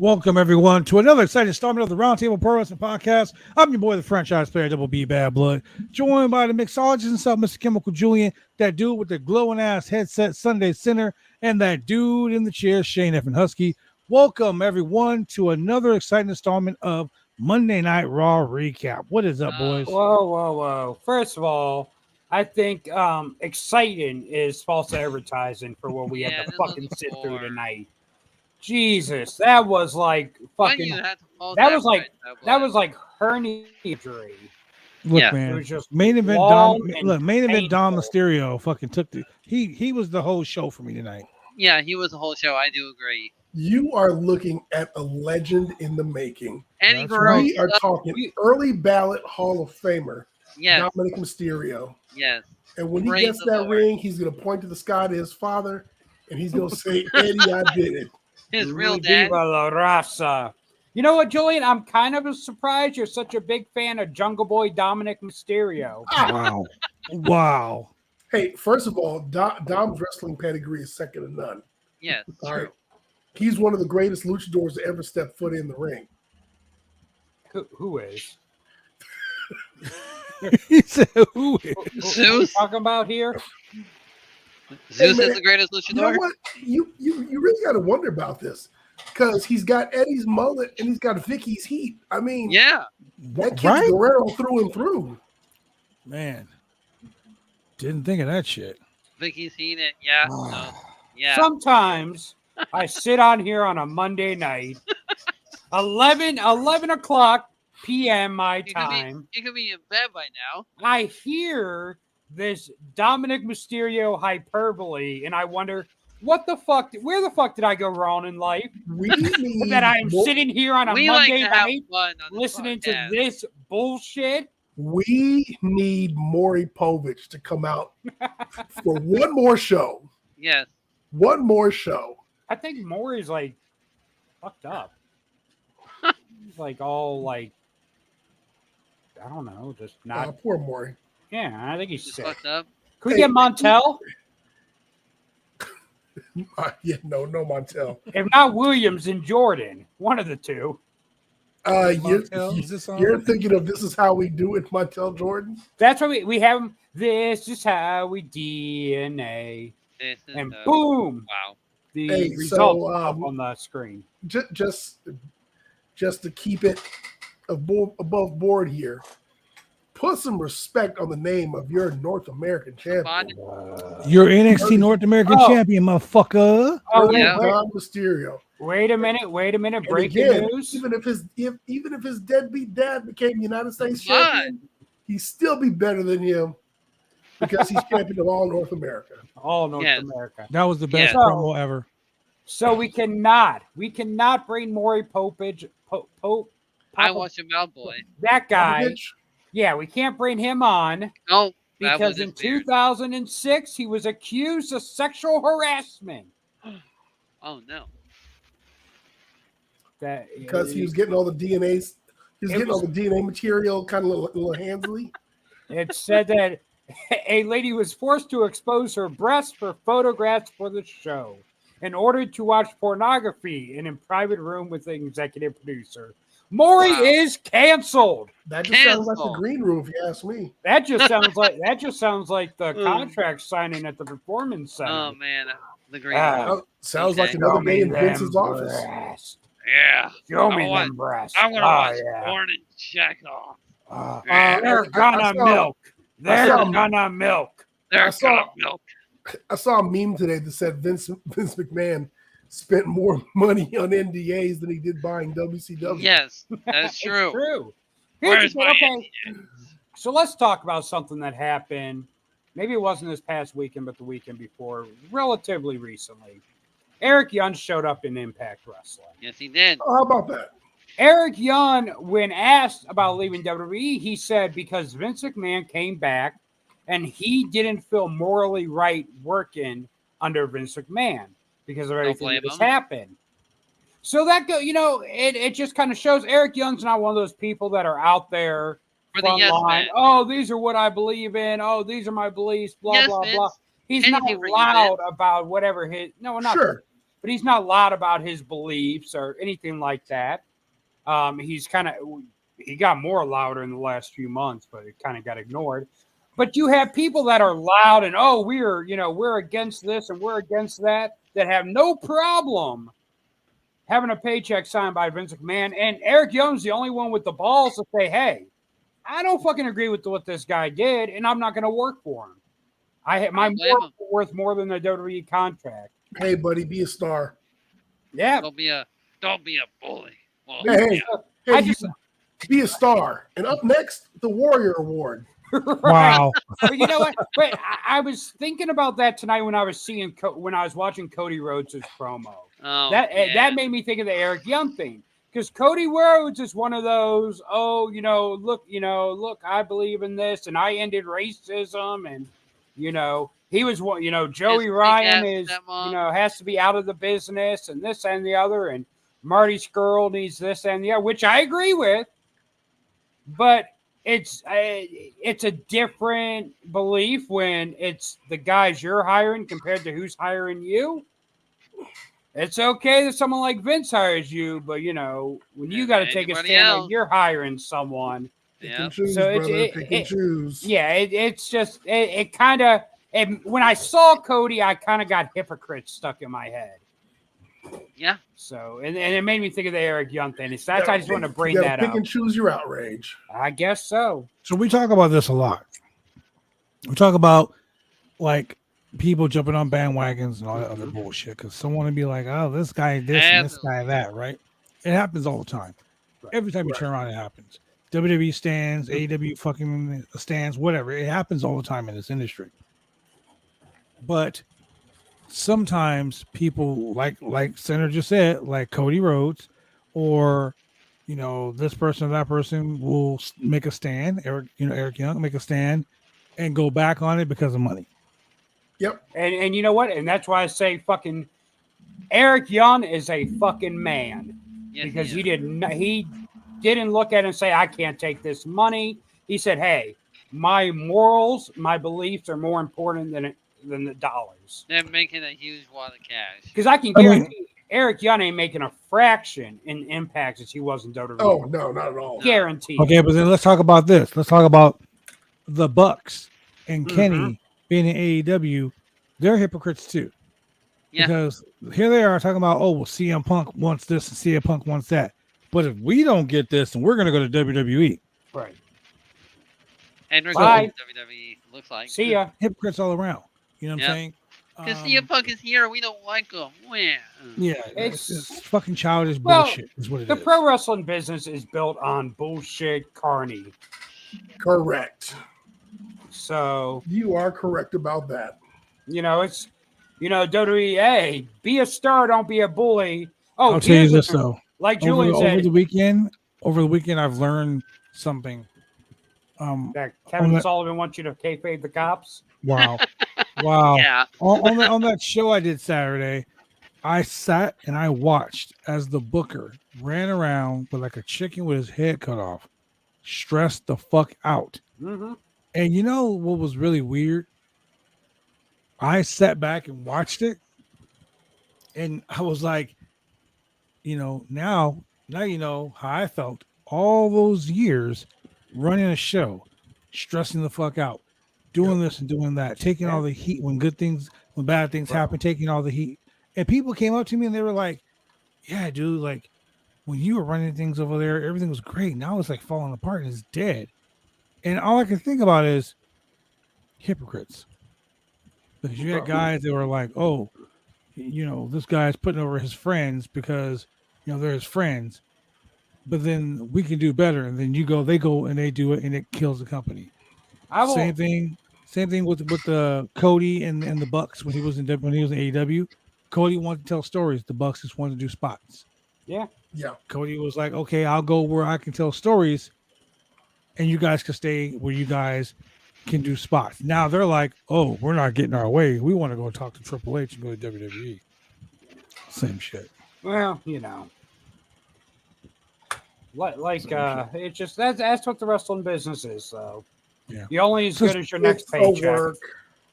Welcome, everyone, to another exciting installment of the Roundtable Pro Wrestling Podcast. I'm your boy, the franchise player, Double B Bad Blood, joined by the mixologist himself, Mr. Chemical Julian, that dude with the glowing-ass headset, Sunday Center, and that dude in the chair, Shane F. and Husky. Welcome, everyone, to another exciting installment of Monday Night Raw Recap. What is up, boys? Whoa. First of all, I think exciting is false advertising for what we had to fucking sit through tonight. Jesus, that was like fucking. That was like hernia injury. Look, man, it was just main event Dom Mysterio fucking took the he was the whole show for me tonight. Yeah, he was the whole show. I do agree. You are looking at a legend in the making. Eddie Guerrero. We are talking early ballot Hall of Famer, Dominic Mysterio. Yes. And when he gets that ring, he's going to point to the sky to his father, and he's going to say, "Eddie, I did it." His real dad. Viva la raza. You know what, Julian? I'm kind of surprised you're such a big fan of Jungle Boy Dominic Mysterio. Wow. Hey, first of all, Dom's wrestling pedigree is second to none. Yes, all right. He's one of the greatest luchadors to ever step foot in the ring. Who is? He said, "Who is?" Who are we talking about here? Zeus is the greatest luchador. You know what? You really got to wonder about this because he's got Eddie's mullet and he's got Vicky's heat. I mean, that kid's Guerrero through and through. Man, didn't think of that shit. Vicky's heat, yeah. Sometimes I sit on here on a Monday night, 11 o'clock p.m. my time. You could be in bed by now. I hear this Dominic Mysterio hyperbole, and I wonder where the fuck did I go wrong in life? That I'm sitting here on a Monday night listening to this bullshit. We need Maury Povich to come out for one more show. Yes. One more show. I think Maury's like fucked up. He's like all like, I don't know, just not. Poor Maury. Yeah, I think he's sick. Fucked up. Could we get Montel? No Montel. If not Williams and Jordan, one of the two. You're thinking of This Is How We Do It, Montel Jordan? That's why we have him. This is how we DNA. And boom! Wow. The result up on the screen. Just to keep it above board here. Put some respect on the name of your North American champion. Your NXT North American champion, motherfucker. Dom Mysterio. Wait a minute. Breaking news. Even if his deadbeat dad became United States champion, he'd still be better than him because he's champion of all North America. All North America. That was the best promo ever. So we cannot bring Maury Povich. I watched him out, boy. That guy. Yeah, we can't bring him on. No, because in 2006 he was accused of sexual harassment. Oh no! Because he was getting all the DNA. He was getting all the DNA material, kind of a little handsily. It said that a lady was forced to expose her breasts for photographs for the show in order to watch pornography in a private room with the executive producer. Maury is canceled. That just sounds like the green room, if you ask me. That just sounds like the contract signing at the Performance Center. Oh man, The green. Sounds Okay. like another day in them Vince's office. breasts. Yeah. Show me I want- them breasts. I'm gonna Oh, watch yeah. porn and check off. They're gonna milk. They're gonna milk. They're saw- gonna milk. I saw a meme today that said Vince McMahon spent more money on NDAs than he did buying WCW. Yes, that's It's true. true. Where's my Okay. So let's talk about something that happened. Maybe it wasn't this past weekend, but the weekend before, relatively recently. Eric Young showed up in Impact Wrestling. Yes, he did. Oh, how about that? Eric Young, when asked about leaving WWE, he said because Vince McMahon came back and he didn't feel morally right working under Vince McMahon because of everything that has happened. So that it just kind of shows Eric Young's not one of those people that are out there For the yes line. man. Oh, these are what I believe in. Oh, these are my beliefs. Blah Yes, blah Vince. blah. He's Anything not for you, loud Vince. about whatever his not Sure. but he's not loud about his beliefs or anything like that. He got more louder in the last few months, but it kind of got ignored. But you have people that are loud and we're against this and we're against that have no problem having a paycheck signed by Vince McMahon. And Eric Young's the only one with the balls to say, hey, I don't fucking agree with what this guy did, and I'm not going to work for him. My work worth more than the WWE contract. Hey, buddy, be a star. Yeah. Don't be a bully. Well, Hey, I be a star. And up next, the Warrior Award. Wow. But you know what? Wait, I was thinking about that tonight when I was watching Cody Rhodes' promo. Oh, That made me think of the Eric Young thing. Because Cody Rhodes is one of those, look, I believe in this and I ended racism and he was one, Joey Ryan is, has to be out of the business and this and the other, and Marty Scurll needs this and the other, which I agree with, but it's a different belief when it's the guys you're hiring compared to who's hiring you. It's okay that someone like Vince hires you, but when you got to take a stand, like you're hiring someone. Pick and choose, So brother. Pick and choose. Yeah, it's just it kind of. When I saw Cody, I kind of got hypocrite stuck in my head. Yeah. So and it made me think of the Eric Young thing. So I just want to bring that up. Pick and choose your outrage. I guess so. So we talk about this a lot. We talk about like people jumping on bandwagons and all that other bullshit because someone would be like, "Oh, this guy this and this guy that," right? It happens all the time. Right. Every time you turn around, it happens. WWE stands, AEW fucking stands, whatever. It happens all the time in this industry. But sometimes people like Senator just said, like Cody Rhodes, or this person or that person will make a stand. Eric Young make a stand and go back on it because of money. Yep. And you know what? And that's why I say fucking Eric Young is a fucking man. Yes, because he didn't look at it and say, I can't take this money. He said, hey, my morals, my beliefs are more important than the dollars. They're making a huge wad of cash. Because I can guarantee Eric Young ain't making a fraction in Impact as he was in WWE. Oh, no, not at all. Guaranteed. Okay, but then let's talk about this. Let's talk about the Bucks and Kenny being in AEW. They're hypocrites too. Yeah. Because here they are talking about, well, CM Punk wants this and CM Punk wants that. But if we don't get this, then we're going to go to WWE. Right. And we're going to WWE, looks like. See ya. Hypocrites all around. You know what I'm saying? Because CM Punk is here, we don't like him. Yeah, it's fucking childish bullshit is what it is. The pro wrestling business is built on bullshit carny. Correct. So. You are correct about that. It's, WWE, be a star, don't be a bully. Oh, I'll tell you this, though. Like Julian said. Over the weekend, I've learned something. That Kevin Sullivan wants you to kayfabe the cops. Wow. Wow. Yeah. on that show I did Saturday, I sat and I watched as the booker ran around with like a chicken with his head cut off, stressed the fuck out. Mm-hmm. And you know what was really weird? I sat back and watched it, and I was like, now you know how I felt all those years running a show, stressing the fuck out, doing this and doing that, taking all the heat when when bad things happen, taking all the heat. And people came up to me and they were like, "Yeah, dude, like when you were running things over there, everything was great. Now it's like falling apart and it's dead." And all I can think about is hypocrites. Because you had guys that were like, "Oh, this guy's putting over his friends because they're his friends, but then we can do better." And then they go and they do it, and it kills the company. Same thing with Cody and the Bucks when he was in AEW. Cody wanted to tell stories. The Bucks just wanted to do spots. Yeah. Cody was like, "Okay, I'll go where I can tell stories, and you guys can stay where you guys can do spots." Now they're like, "Oh, we're not getting our way. We want to go talk to Triple H and go to WWE." Same shit. Well, it's just that's what the wrestling business is. So you're only as good as your next paycheck.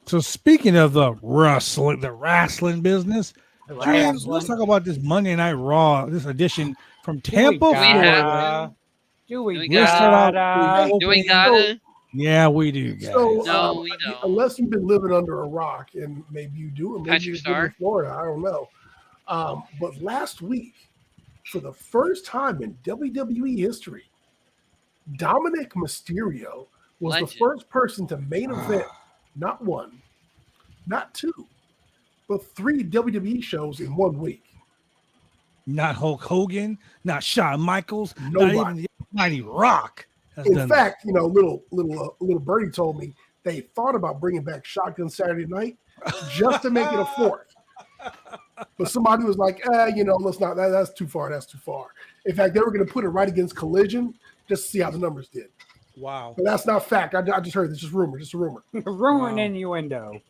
So speaking of the wrestling business, let's talk about this Monday Night Raw, this edition from Tampa, Florida. Do we gotta? Yeah, we do, guys. So, no, we don't. Unless you've been living under a rock, and maybe you do, or maybe you live in Florida. I don't know. But last week, for the first time in WWE history, Dominic Mysterio was the first person to main event not one, not two, but 3 WWE shows in 1 week. Not Hulk Hogan, not Shawn Michaels, Nobody. Not even the Mighty Rock. In fact, little birdie told me they thought about bringing back Shotgun Saturday Night just to make it a 4th. But somebody was like, let's not. That's too far. That's too far. In fact, they were going to put it right against Collision just to see how the numbers did. Wow. But that's not fact. I just heard it's just rumor. Just a rumor. Rumor and innuendo.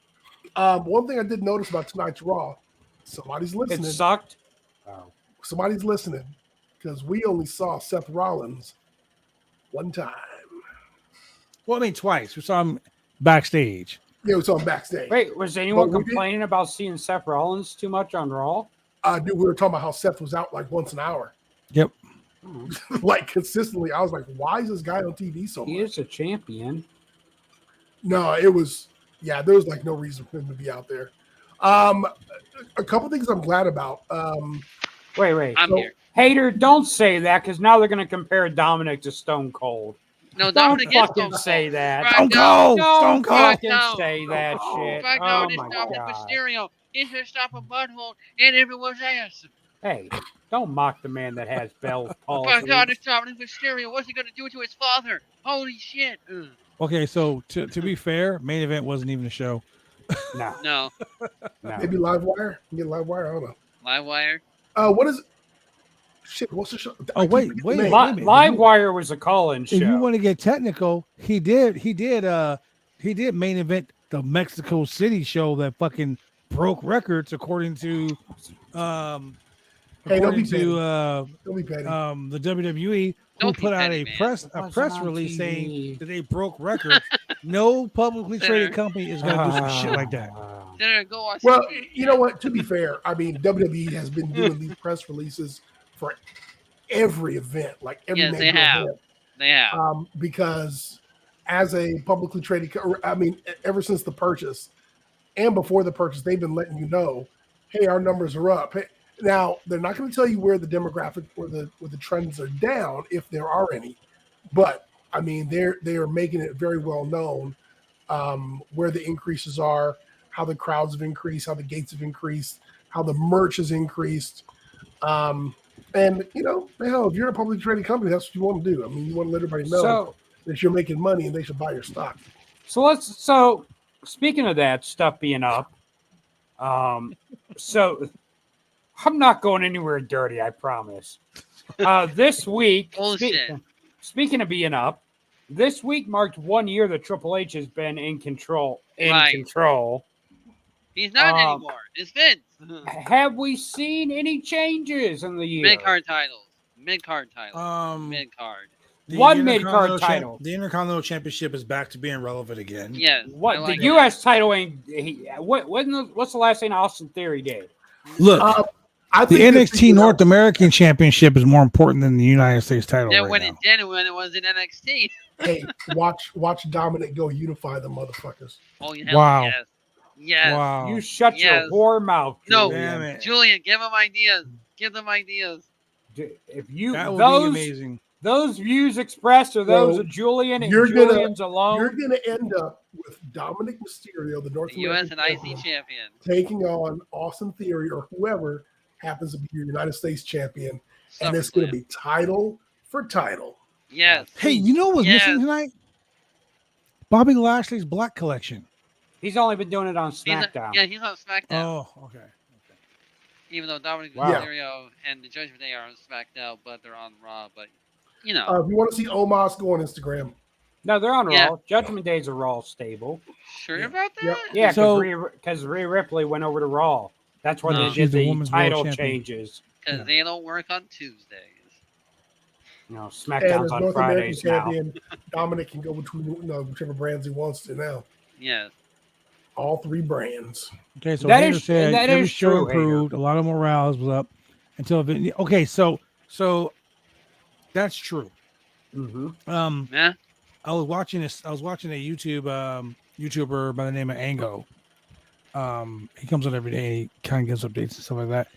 One thing I did notice about tonight's Raw, somebody's listening. It sucked. Oh. Somebody's listening because we only saw Seth Rollins one time. Well, I mean, twice. We saw him backstage. Yeah, we saw him backstage. Wait, was anyone complaining about seeing Seth Rollins too much on Raw? Dude, we were talking about how Seth was out like once an hour. Yep. Like consistently. I was like, why is this guy on TV so much? He is a champion. No, there was like no reason for him to be out there. A couple things I'm glad about. Wait. I'm here. Hater, don't say that because now they're going to compare Dominic to Stone Cold. No, Dominic don't is fucking say that. Stone Cold. Don't Stone Cold. fucking say that shit. Right Oh now, it's my Dominic god. Mysterio. It's to stop a butthole in everyone's ass. Hey, don't mock the man that has Bell's palsy. Oh my god, it's Dominic Mysterio. What's he going to do to his father? Holy shit. Ugh. Okay, so to be fair, main event wasn't even a show. No. Maybe Livewire? You get Livewire? I don't know. Livewire? What is it? Shit, what's the show? Oh, wait. Livewire was a call-in show. If you want to get technical, he did main event the Mexico City show that fucking broke records according to the WWE, who put out a press release saying that they broke records. No publicly traded company is going to do some shit like that. Well, you know what? To be fair, I mean, WWE has been doing these press releases for every event, like every major event. They have. Because as a publicly traded, ever since the purchase and before the purchase, they've been letting you know, hey, our numbers are up. Hey, now they're not going to tell you where the demographic or the trends are down, if there are any, but I mean they are making it very well known where the increases are, how the crowds have increased, how the gates have increased, how the merch has increased. And hell, if you're a publicly traded company, that's what you want to do. I mean, you want to let everybody know that you're making money and they should buy your stock. So speaking of that stuff being up, so I'm not going anywhere dirty, I promise. This week, speaking of being up, this week marked 1 year that Triple H has been in control. He's not anymore. It's Vince. Have we seen any changes in the year? Mid-card titles. Mid-card. One mid-card title. The Intercontinental Championship is back to being relevant again. Yes. What the U.S. title ain't? What's the last thing Austin Theory did? Look, the NXT North American Championship is more important than the United States title. Yeah, when it was in NXT. Hey, watch Dominic go unify the motherfuckers. Oh, yeah. Wow. Yes. Yes. Wow. You shut your Yes. whore mouth. No. Damn Julian. it. Julian, give them ideas. Give them ideas. If you That would be those amazing. those views expressed are those So, of Julian and you're gonna- Julian's alone. You're going to end up with Dominic Mysterio, the North The U.S. American and IC champion, champion. taking on Austin Theory or whoever happens to be your United States champion, and it's going to SummerSlam. be title for title. Yes. Hey, you know what's Yes. missing tonight? Bobby Lashley's Black Collection. He's only been doing it on He's SmackDown. he's on SmackDown. Oh, okay. Even though Dominic Wow. Mysterio and the Judgment Day are on SmackDown, but they're on Raw. But you know, If you want to see Omos, go on Instagram. No, they're on Yeah. Raw. Judgment Day's a Raw stable. sure yeah. about that? Yep. Yeah, So- because Rhea Ripley went over to Raw. That's where No. they She's did the the women's world title champion. changes. Because Yeah. they don't work on Tuesdays. You know, And SmackDown's as on North Fridays American now. champion, Dominic can go between whichever brands he wants to now. Yes. All 3 brands. Okay, so That Hater is- said that every is show true, Hater. improved. A lot of morales was up until okay. So that's true. Mm-hmm. Yeah. I was watching a YouTuber by the name of Ango. He comes on every day and he kind of gives updates and stuff like that.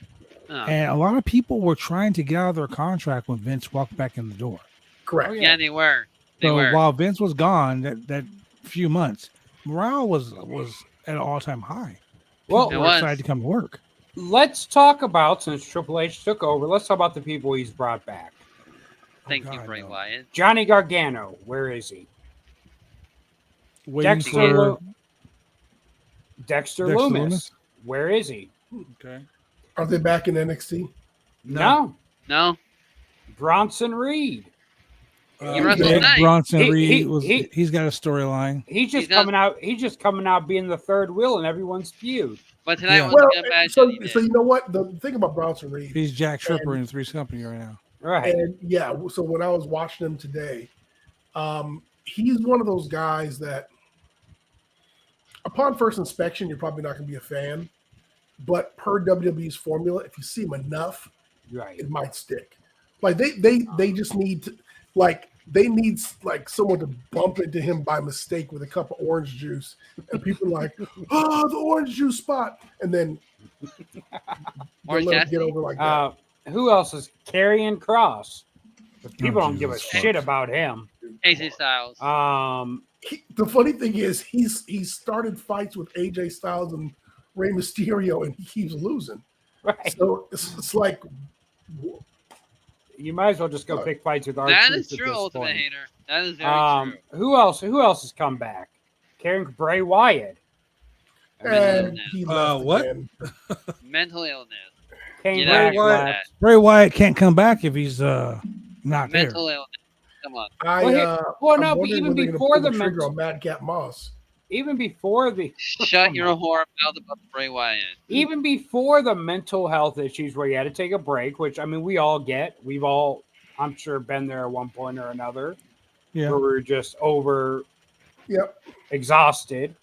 Oh. And a lot of people were trying to get out of their contract when Vince walked back in the door. Correct. Oh, Yeah, they were. They So were. while Vince was gone, that few months, morale was at an all-time high. Well, People It were was. excited to come to work. let's talk about, since Triple H took over, let's talk about the people he's brought back. Thank Oh, you, God, Bray no. Wyatt. Johnny Gargano, where is he? Waiting Dexter, for Dexter Dexter Loomis. Loomis? Where is he? okay. Are they back in NXT? No. No. Bronson Reed. He wrestled Big tonight. Bronson He- Reed he- he's got a storyline. He's just He's not- coming out. He's just coming out being the third wheel in everyone's feud. But tonight Yeah. was Well, a good match. so, that he did. so you know what? The thing about Bronson Reed, He's Jack Tripper in Three's Company right now. Right. and yeah, so when I was watching him today, he's one of those guys that, upon first inspection, you're probably not going to be a fan, but per WWE's formula, if you see him enough, Right. it might stick. Like they just need to, they need someone to bump into him by mistake with a cup of orange juice, and people are like, oh, the orange juice spot, and then Orange let him get Cassidy? over like that. Who else is Karrion Cross? But people don't give a Jesus shit fuck. about him. AJ Styles. The funny thing is, he's started fights with AJ Styles and Rey Mysterio, and he keeps losing. Right. So it's like, You might as well just go pick fights with our That is true, Ultimate Hater. That is very true. Who else? Who else has come back? Bray Wyatt. and he left what? again. Mental illness. Came Get back out of Wyatt. last. Bray Wyatt can't come back if he's not there. Mental illness. Come on. Well, no, I'm but wondering even when they're gonna before pull the trigger mental- on Madcap Moss. Even before the Shut your whore mouth about Bray Wyatt. even before the mental health issues where you had to take a break, which I mean we all get. We've all, I'm sure, been there at one point or another. Yeah. Where we're just over Yep. exhausted.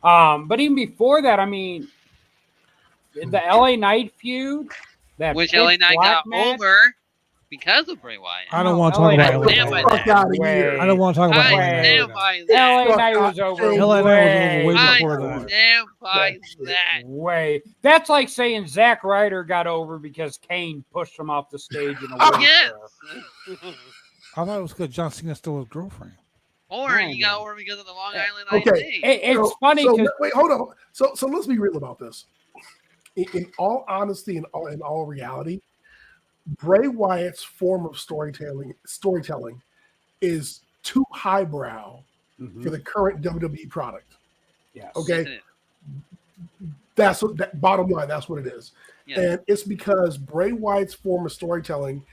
But even before that, I mean, the LA Knight feud, that Which Pitch LA Knight Black got match, over because of Bray Wyatt. I don't No, want to talk LA about Knight- LA Stand by Knight. Fuck out of here. I don't want to talk about I LA Wait. stand Knight. by LA that. Knight was over. LA Knight was over way way before I that. stand by that. Way. That's like saying Zack Ryder got over because Kane pushed him off the stage in a Yes. wheelchair. I thought it was because John Cena stole his girlfriend. Or Oh, he got no. over because of the Long Yeah. Island Okay. IC. It's funny So, because wait, hold on. So let's be real about this. In all honesty and in all reality, Bray Wyatt's form of storytelling is too highbrow for the current WWE product. yes. Okay, that's what. Bottom line, that's what it is. Yeah. And it's because Bray Wyatt's form of storytelling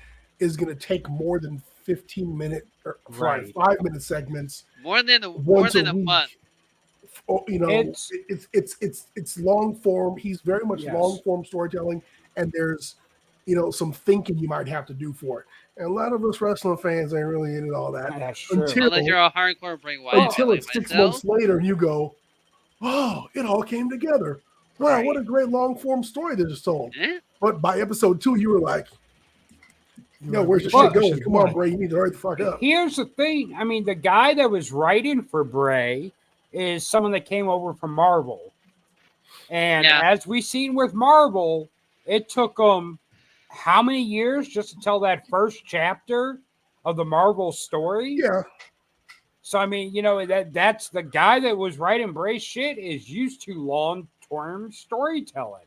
is going to take more than 15-minute or Right. 5-minute segments. More than a Once a week. month. You know, it's long form. He's very much Yes. long form storytelling, and there's some thinking you might have to do for it. And a lot of us wrestling fans ain't really into all that That's true. Until- Unless you're a hardcore Bray Wyatt. until like it's 6 myself. months later, and you go, "Oh, it all came together! Wow, Right. what a great long form story they just told." Eh? But by episode 2, you were like, "Yo, where's the Well, shit going? Come on, Bray, you need to hurry the fuck up." Here's the thing. I mean, the guy that was writing for Bray is someone that came over from Marvel. And as we seen with Marvel, it took them how many years just to tell that first chapter of the Marvel story? Yeah. So I mean, that's the guy that was writing Bray's shit is used to long-term storytelling.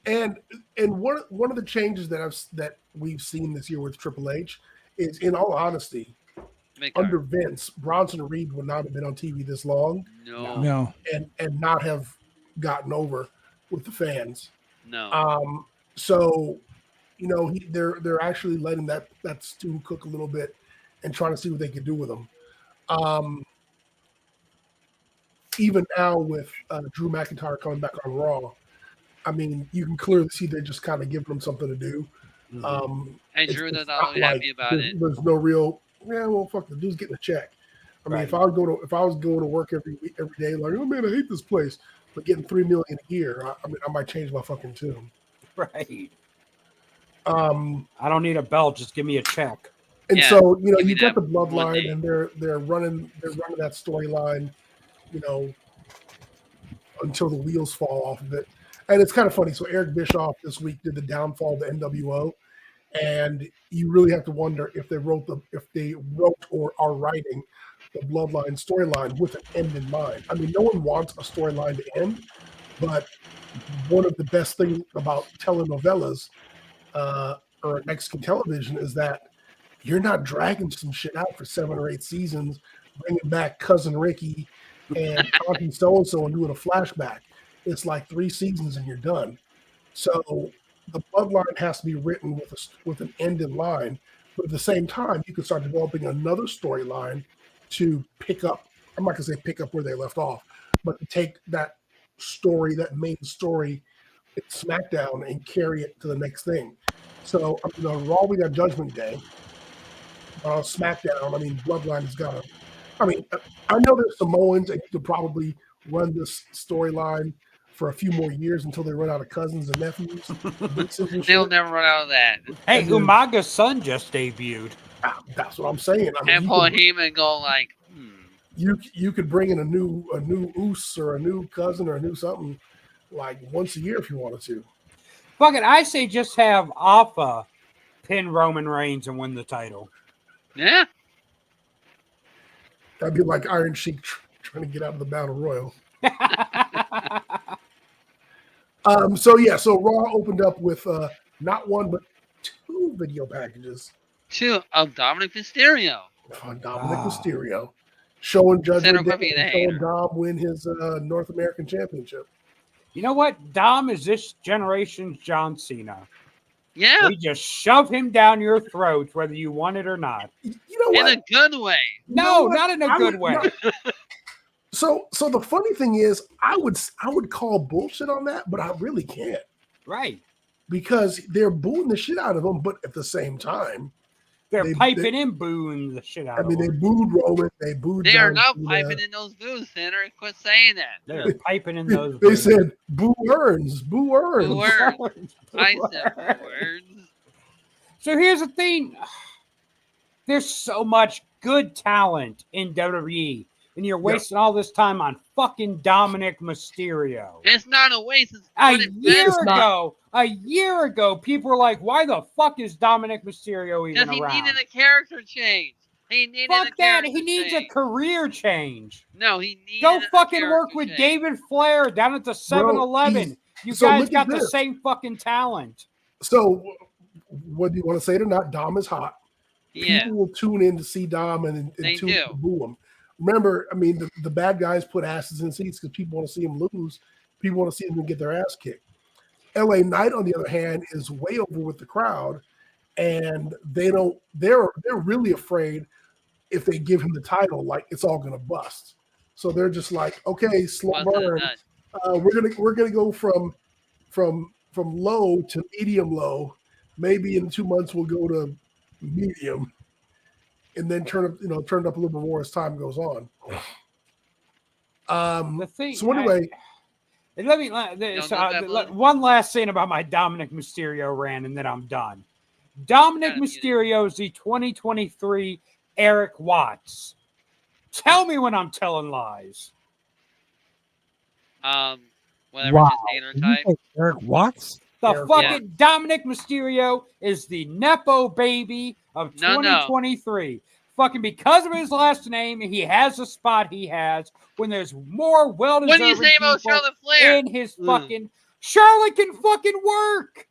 And one of the changes that we've seen this year with Triple H is, in all honesty, under Vince, Bronson Reed would not have been on TV this long. No. And not have gotten over with the fans. No. So, they're actually letting that stew cook a little bit and trying to see what they can do with them. Even now with Drew McIntyre coming back on Raw, I mean, you can clearly see they're just kind of giving them something to do. And Drew is not really happy about it. There's no real, fuck, the dude's getting a check. I mean, if I was going to work every day, like, oh man, I hate this place, but getting $3 million a year, I might change my fucking tune. Right. I don't need a belt, just give me a check. And so, you've got the bloodline, and they're running that storyline, until the wheels fall off of it. And it's kind of funny. So Eric Bischoff this week did the downfall of the NWO, and you really have to wonder if they wrote or are writing the bloodline storyline with an end in mind. I mean, no one wants a storyline to end, but one of the best things about telenovelas or Mexican television is that you're not dragging some shit out for 7 or 8 seasons, bringing back Cousin Ricky and Auntie so-and-so and doing a flashback. It's like 3 seasons and you're done. So the bloodline has to be written with an end in line, but at the same time, you can start developing another storyline to pick up. I'm not going to say pick up where they left off, but to take that story, that main story, at SmackDown and carry it to the next thing. So Raw, we got Judgment Day. SmackDown, I mean, Bloodline has got to. I mean, I know there's Samoans, and you could probably run this storyline for a few more years until they run out of cousins and nephews. They'll never run out of that. Hey, Umaga's son just debuted. That's what I'm saying. I mean, and Paul Heyman go like, You could bring in a new Oos or a new cousin or a new something like once a year if you wanted to. Fuck it, I say just have Alpha pin Roman Reigns and win the title. Yeah. That'd be like Iron Sheik trying to get out of the Battle Royal. So Raw opened up with not one but 2 video packages. 2 of Dominic Mysterio. Dominic Mysterio showing Judgment Day and showing Dom win his North American Championship. You know what? Dom is this generation's John Cena. Yeah. We just shove him down your throat, whether you want it or not. You know what? In a good way. No, not in a good way. No. So the funny thing is, I would call bullshit on that, but I really can't. Right. Because they're booing the shit out of him, but at the same time, they're piping in booing the shit out of him. I mean, they booed Roman, they booed. They are not piping in those boos, Tanner. Quit saying that. They're piping in those. They said, "Boo Earns, Boo Earns." Boo Earns. I said Boo Earns. So here's the thing: there's so much good talent in WWE, and you're wasting all this time on fucking Dominic Mysterio. It's not a waste. A year ago, people were like, "Why the fuck is Dominic Mysterio even around?" Because he needed a character change. He needs a career change. No, he needs. Go fucking work with David Flair down at the 7-Eleven. You guys got the same fucking talent. So, whether you want to say it or not, Dom is hot. Yeah. People will tune in to see Dom and tune in to boo him. Remember, I mean, the bad guys put asses in seats because people want to see him lose. People want to see him get their ass kicked. LA Knight, on the other hand, is way over with the crowd, and they're really afraid if they give him the title, like it's all gonna bust. So they're just like, okay, slow burn. We're gonna go from low to medium low. Maybe in 2 months we'll go to medium, and then turn up a little bit more as time goes on. So anyway. Let me one last thing about my Dominic Mysterio rant, and then I'm done. Dominic Mysterio is the 2023 Eric Watts. Tell me when I'm telling lies. Well, whatever Wow. his hater Did you type. say Eric Watts? The Yeah. fucking Dominic Mysterio is the Nepo baby of No. 2023. Fucking because of his last name, he has the spot he has when there's more What do well-deserving you say about people Charlotte Flair? in his fucking... Charlotte can fucking work!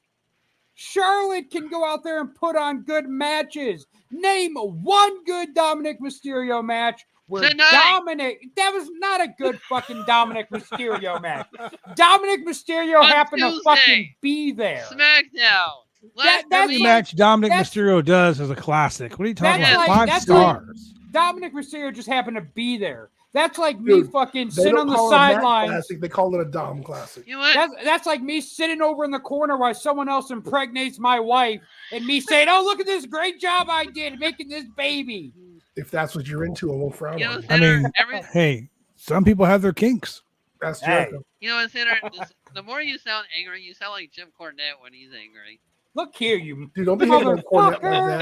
Charlotte can go out there and put on good matches. Name one good Dominic Mysterio match where Tonight. that was not a good fucking Dominic Mysterio match. Dominic Mysterio On happened to fucking Tuesday. be there. SmackDown. Last that's Every week. match Dominic that's- Mysterio does is a classic. What are you talking That's about? like- 5 that's stars. Dominic Mysterio just happened to be there. That's like me Dude, fucking They sitting don't on the call it a Matt sidelines. classic. They call it a Dom classic. You know what? That's like me sitting over in the corner while someone else impregnates my wife and me saying, "Oh, look at this great job I did making this baby." If that's what you're into, I won't frown You know on what, you. I mean, Sinner? hey, some people have their kinks. That's Hey. Jericho. You know what, Sinner? The more you sound angry, you sound like Jim Cornette when he's angry. Look here, you Dude, don't be hating on Cornette like motherfucker.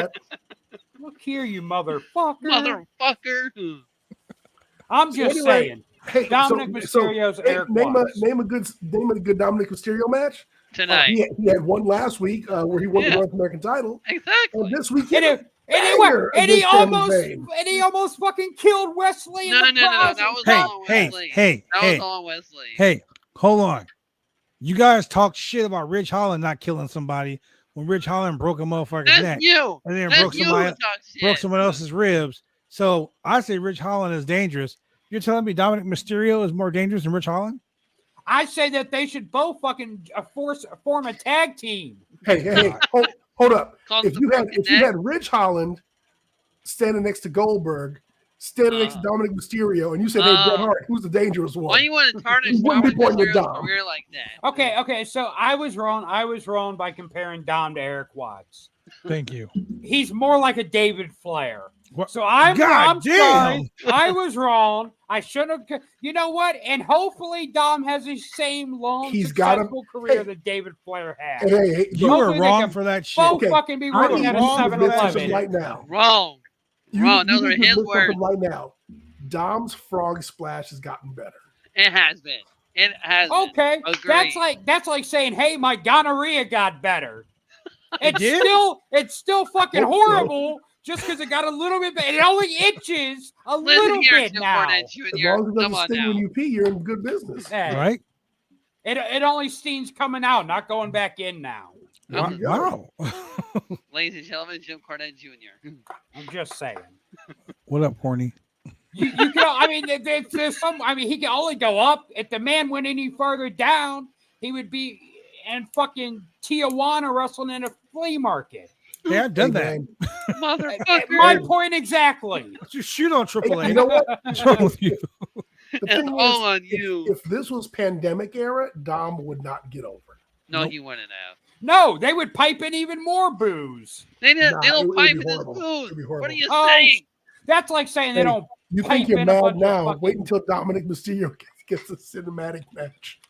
that. Look here, you motherfucker. Motherfucker. I'm So just anyway, saying. Hey, Dominic Mysterio's Eric name Watts. name a good Dominic Mysterio match. Tonight. He had one last week where he won the Yeah. North American title. Exactly. And this week, And he almost fucking killed Wesley. No. in the process. That was Hey, all on hey, Wesley. hey, That hey, was all on Wesley. hey, hold on. You guys talk shit about Rich Holland not killing somebody when Rich Holland broke a motherfucker's That's neck you. and then That's broke you somebody who talks shit. broke someone else's ribs. So I say Rich Holland is dangerous. You're telling me Dominic Mysterio is more dangerous than Rich Holland? I say that they should both fucking form a tag team. Hey, hold up. Called If the you broken neck. had Rich Holland standing next to Goldberg, standing next to Dominic Mysterio, and you said, "Hey, Bret Hart, who's the dangerous one?" Why do you want to tarnish He wouldn't be Dominic pointing at Mysterio's Dom. career like that? Okay. So I was wrong by comparing Dom to Eric Watts. Thank you. He's more like a David Flair. What? So I'm God sorry. damn. I was wrong. I shouldn't have. You know what? And hopefully Dom has the same long, He's got him. successful career Hey. that David Flair had. Hey, You Hopefully were they wrong can for that shit. Both Okay. fucking be I working need at a you to 7-Eleven. admit right now. Wrong. You Those are need to his admit words. something right now. Dom's frog splash has gotten better. It has been. It has been. Okay, Agreed. that's like saying, "Hey, my gonorrhea got better." It did? It's still fucking Hope so. horrible just because it got a little bit better. It only itches a Listen little here, bit Jim now. Cornette As Jr. long as it Come doesn't on sting now. when you pee, you're in good business. Hey, Right? It only stings coming out, not going back in now. There you go. Wow. Ladies and gentlemen, Jim Cornette Jr. I'm just saying. What up, Horny? You can. I mean, there's some. I mean, he can only go up. If the man went any further down, he would be in fucking Tijuana wrestling in a flea market. Yeah, I've done Hey, that. man, Motherfucker. My point exactly. Just shoot on Triple hey, A. you know what? What's wrong with you? The It's thing all is, on you. if this was pandemic era, Dom would not get over. No, Nope. he wouldn't have. No, they would pipe in even more booze. They Nah, don't it would pipe be in this horrible. booze. It'd be What are horrible. you Oh, saying? That's like saying they Hey, don't. You pipe think you're in a mad bunch of now? fucking- Wait until Dominic Mysterio gets a cinematic match.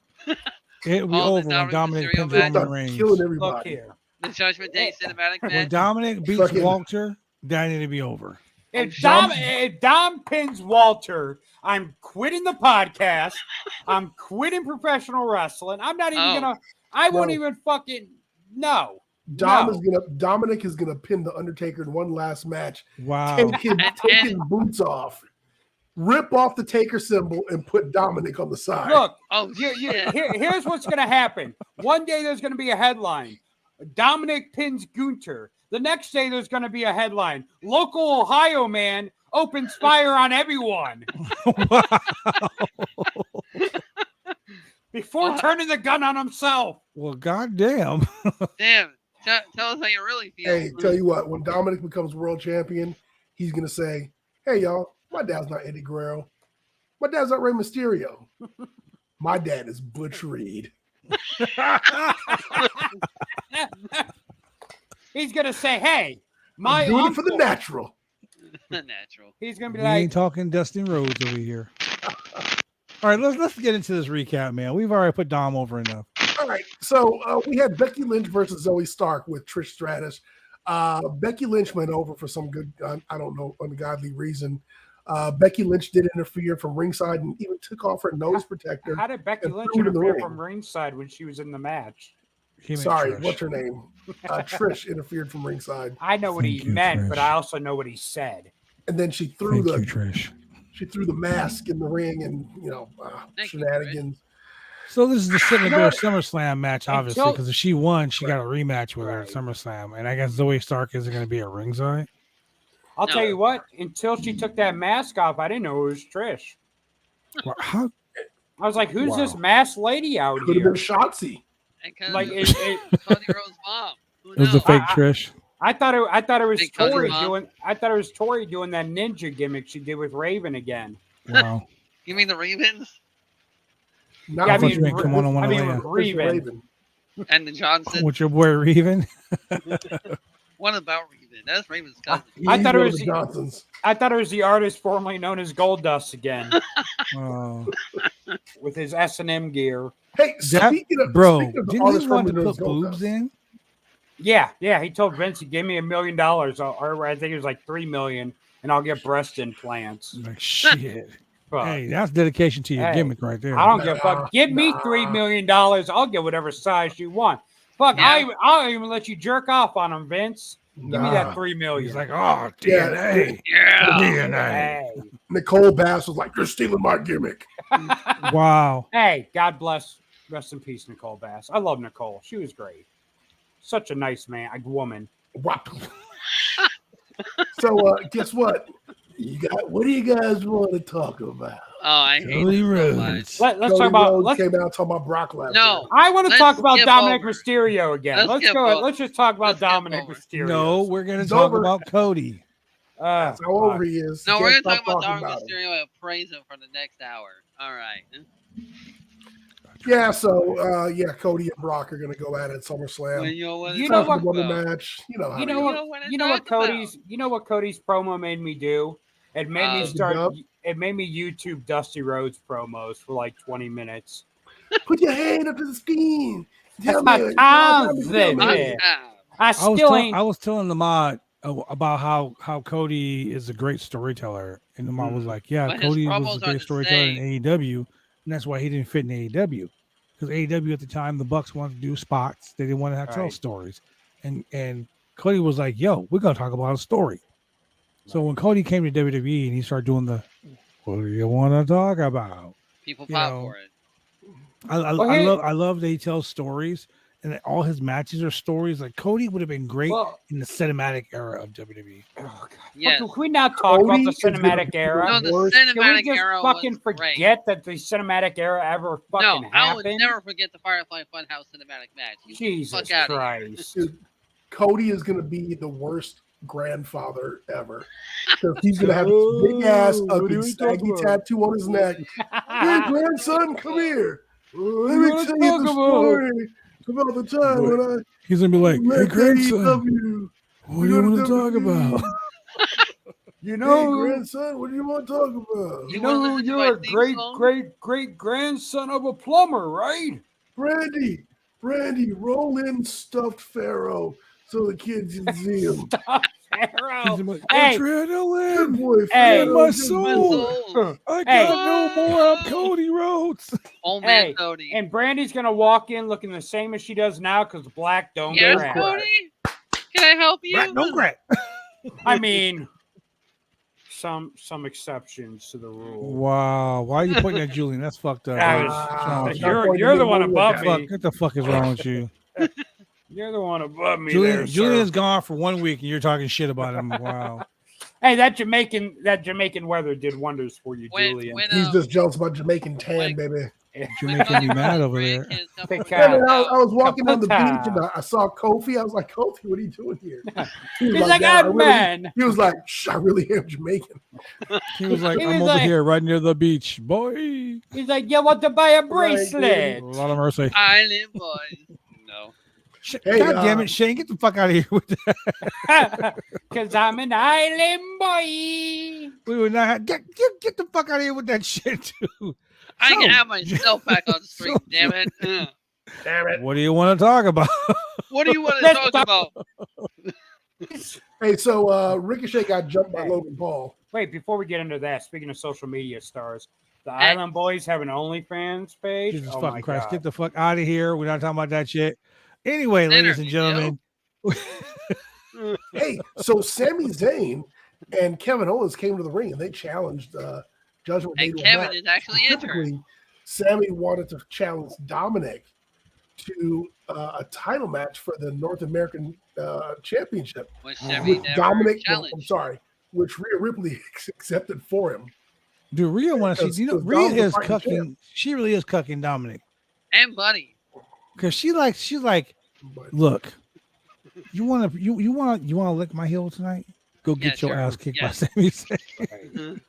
It'll be Oh, the over when Dominic Dominic pins Mysterio Roman Start Reigns. killing Look everybody. here. The Judgment Day cinematic When match. Dominic beats Fucking- Walter, that need to be over. If Dom- Dom pins Walter, I'm quitting the podcast. I'm quitting professional wrestling. I'm not even Oh. gonna. I won't No. even fucking. No. Dominic is gonna pin the Undertaker in one last match. Wow. Take his boots off, rip off the Taker symbol, and put Dominic on the side. Look, Oh, shit. here's what's gonna happen. One day there's gonna be a headline: Dominic pins Gunter. The next day there's gonna be a headline: Local Ohio man opens fire on everyone before turning the gun on himself. Well, goddamn. Damn. Tell us how you really feel. Hey, tell you what, when Dominic becomes world champion, he's gonna say, "Hey, y'all, my dad's not Eddie Guerrero. My dad's not Rey Mysterio. My dad is Butch Reed." He's gonna say, "Hey, I'm my doing it uncle." for the natural. Natural. He's gonna be We like, ain't talking Dustin Rhodes over here. All right, let's get into this recap, man. We've already put Dom over enough. All right, so we had Becky Lynch versus Zoe Stark with Trish Stratus. Becky Lynch went over for some good, I don't know, ungodly reason. Becky Lynch did interfere from ringside and even took off her nose protector. How did Becky and Lynch threw it in the interfere ring. from ringside when she was in the match? Sorry, Trish. what's her name? Trish interfered from ringside. I know what he meant, but I also know what he said. And then she threw Trish. She threw the mask in the ring and, shenanigans. So this is the Sitting Bear SummerSlam match, obviously, because if she won, she got a rematch with her at SummerSlam. And I guess Zoe Stark isn't going to be at ringside. I'll tell you what, until she took that mask off, I didn't know it was Trish. Well, how? I was like, who's this masked lady out Could here? have been Shotzi. Like, Cody Rhodes' mom. It was the fake Trish. I thought it was Tori doing. I thought it was Tori doing that ninja gimmick she did with Raven again. Wow. You mean the Ravens? No, I mean, Raven. And the Johnson. With your boy Raven. What about Raven? That's Raven's cousin. I thought it was the Johnsons. I thought it was the artist formerly known as Goldust again. With his S&M gear. Hey, speaking of didn't he want to put boobs in? Yeah. He told Vince, he gave me $1 million, or I think it was like $3 million, and I'll get breast implants. Like shit. Fuck. Hey, that's dedication to your gimmick right there. I don't give a fuck. Give me $3 million. I'll get whatever size you want. Fuck, I'll even let you jerk off on them, Vince. Give me that $3 million. He's like, oh, DNA. DNA. Nicole Bass was like, you're stealing my gimmick. Wow. Hey, God bless. Rest in peace, Nicole Bass. I love Nicole. She was great. Such a nice woman. So, guess what? What do you guys want to talk about? Oh, I hate it so much. Let's talk about. Came out talking about Brock Lesnar. No, I want to talk about Dominic Mysterio again. Let's go. Let's just talk about Dominic Mysterio. No, we're going to talk about Cody. That's how over he is. No, we're going to talk about Dominic Mysterio and praise him for the next hour. All right. Yeah, so Cody and Brock are going to go at it at SummerSlam. You know what? Match. You know what Cody's promo made me do? It made me start. It made me YouTube Dusty Rhodes promos for like 20 minutes. Put your hand up to the screen. That's my time. I was telling the mod about how Cody is a great storyteller, and the mod was like, "Yeah, but Cody was a great storyteller in AEW, and that's why he didn't fit in AEW, because AEW at the time the Bucks wanted to do spots, they didn't want to have tell stories, and Cody was like, "Yo, we're gonna talk about a story." So when Cody came to WWE and he started doing what do you want to talk about? People fought for it. I love that he tells stories, and that all his matches are stories. Like Cody would have been great in the cinematic era of WWE. Oh God! Yes. Can we not talk about the cinematic era? No, the cinematic era fucking was forget that the cinematic era ever fucking happened? I would never forget the Firefly Funhouse cinematic match. Jesus Christ! Dude, Cody is going to be the worst grandfather ever. So he's going to have this big ass, ugly, saggy tattoo on his neck. Hey, grandson, come here. Let me tell you the story about the time when he's going to be like, hey, grandson, what do you want to talk about? Hey, grandson, what do you want to talk about? You know you're a great grandson of a plumber, right? Brandy, roll in stuffed Pharaoh so the kids can see him. Stuffed Pharaoh. Like, hey, good boy, my soul. I got no more. I'm Cody Rhodes. Old man Cody. And Brandy's gonna walk in looking the same as she does now because black don't crack. Cody, can I help you? Black don't crack. I mean, some exceptions to the rule. Wow, why are you pointing at Julian? That's fucked up. You're the one above me. What the fuck is wrong with you? You're the one above me. Julian's gone for 1 week, and you're talking shit about him. Wow. Hey, that Jamaican weather did wonders for you, Julian. He's just jealous about Jamaican tan, baby. Jamaican be mad over there. I was walking on the beach and I saw Kofi. I was like, Kofi, what are you doing here? He's like, I'm man. He was like, I really am Jamaican. He was like, I'm over here right near the beach, boy. He's like, you want to buy a bracelet? A lot of mercy. Island boy. No. Hey, God damn it, Shane, get the fuck out of here with that. Because I'm an island boy. We would not have, get the fuck out of here with that shit, too. I can have myself back on the street, damn it. Damn it. What do you want to talk about? What do you want to talk about? Hey, so Ricochet got jumped by Logan Paul. Wait, before we get into that, speaking of social media stars, the Island Boys have an OnlyFans page. Jesus Oh fucking my Christ. God. Get the fuck out of here. We're not talking about that shit. Anyway, ladies and gentlemen. Hey, so Sami Zayn and Kevin Owens came to the ring and they challenged Judgment Day. And Kevin is actually injured. Specifically, Sami wanted to challenge Dominic to a title match for the North American Championship. Which Sami With never Dominic, challenged. I'm sorry, which Rhea Ripley accepted for him. Dude, Rhea wants to see, Rhea is cucking. She really is cucking Dominic. And Buddy. Because she's like, look, you want to lick my heel tonight? Go get your ass kicked by Sami Zayn.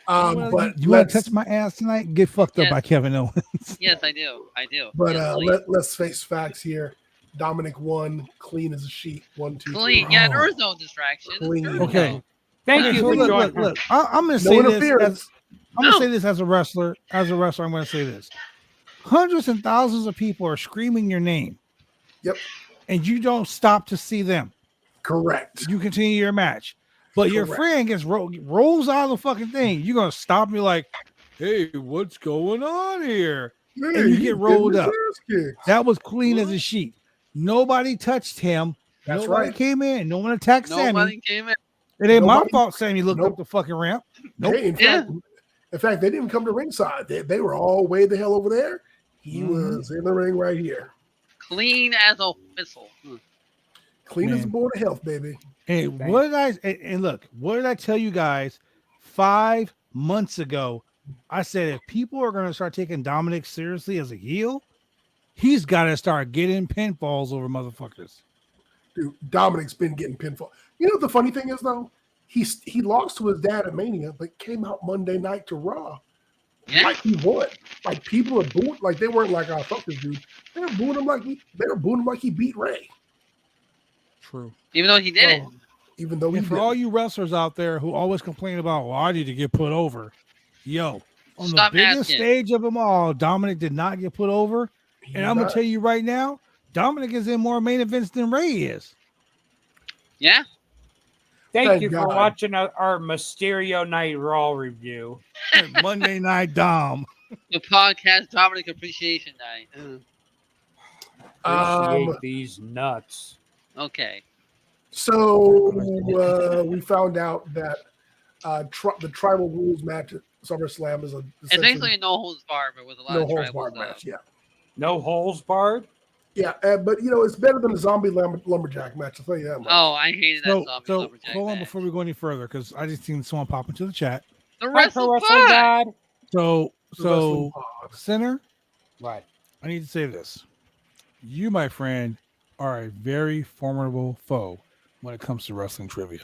But you want to touch my ass tonight? Get fucked up by Kevin Owens. Yes, I do. But yes, let's face facts here. Dominic won clean as a sheet. 1, 2, 3. Clean. Yeah, there was no distraction. Okay. Thank you for joining. Look. I'm going to say this. I'm going to say this as a wrestler. As a wrestler, I'm going to say this. Hundreds and thousands of people are screaming your name. Yep. And you don't stop to see them. Correct. You continue your match. But your friend gets rolls out of the fucking thing. You're going to stop and be like, hey, what's going on here? Man, and you get rolled up. Kicked. That was clean as a sheet. Nobody touched him. That's Nobody came in. No one attacked Nobody Sami. came in. It ain't my fault Sami looked up the fucking ramp. Nope. Hey, in fact, they didn't even come to ringside. They were all way the hell over there. He was in the ring right here. Clean as a whistle. Clean as a board of health, baby. And what did I tell you guys 5 months ago? I said if people are going to start taking Dominic seriously as a heel, he's got to start getting pinfalls over motherfuckers. Dude, Dominic's been getting pinfall. You know what the funny thing is though? He lost to his dad at Mania, but came out Monday night to Raw. Yeah. Like he won. Like people are booing, like they weren't like, oh, fuck this dude. They were booing him like he beat Ray. True. Even though he did it. Even though he for all you wrestlers out there who always complain about, well, I need to get put over. Yo, on the biggest stage of them all, Dominic did not get put over. And I'm gonna tell you right now, Dominic is in more main events than Ray is. Yeah. Thank you for watching our Mysterio Night Raw review. Monday Night Dom. The podcast Dominic Appreciation Night. Appreciate these nuts. Okay. So we found out that the tribal rules match at SummerSlam is it's basically a no holds barred, but with a lot of tribal match. Yeah. No holds barred. Yeah, but it's better than a zombie lumberjack match. I'll tell you that much. Oh, I hated that zombie lumberjack hold on match. before we go any further, because I just seen someone pop into the chat. The Wrestling God. So Sinner, right? I need to say this: you, my friend, are a very formidable foe when it comes to wrestling trivia.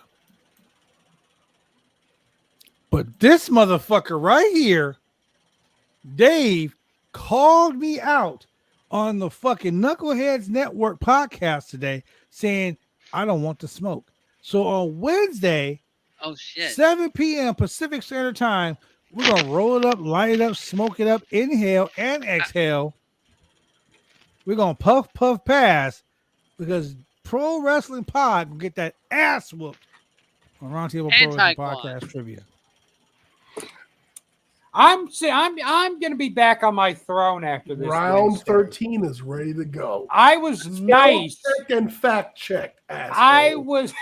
But this motherfucker right here, Dave, called me out on the fucking Knuckleheads Network podcast today saying, I don't want to smoke. So on Wednesday, 7 p.m. Pacific Standard Time, we're going to roll it up, light it up, smoke it up, inhale and exhale. We're going to puff, pass, because Pro Wrestling Pod will get that ass whooped on Roundtable Pro Wrestling Podcast Trivia. I'm gonna be back on my throne after this. Round 13 is ready to go. I was nice. Check and fact check. Asshole. I was.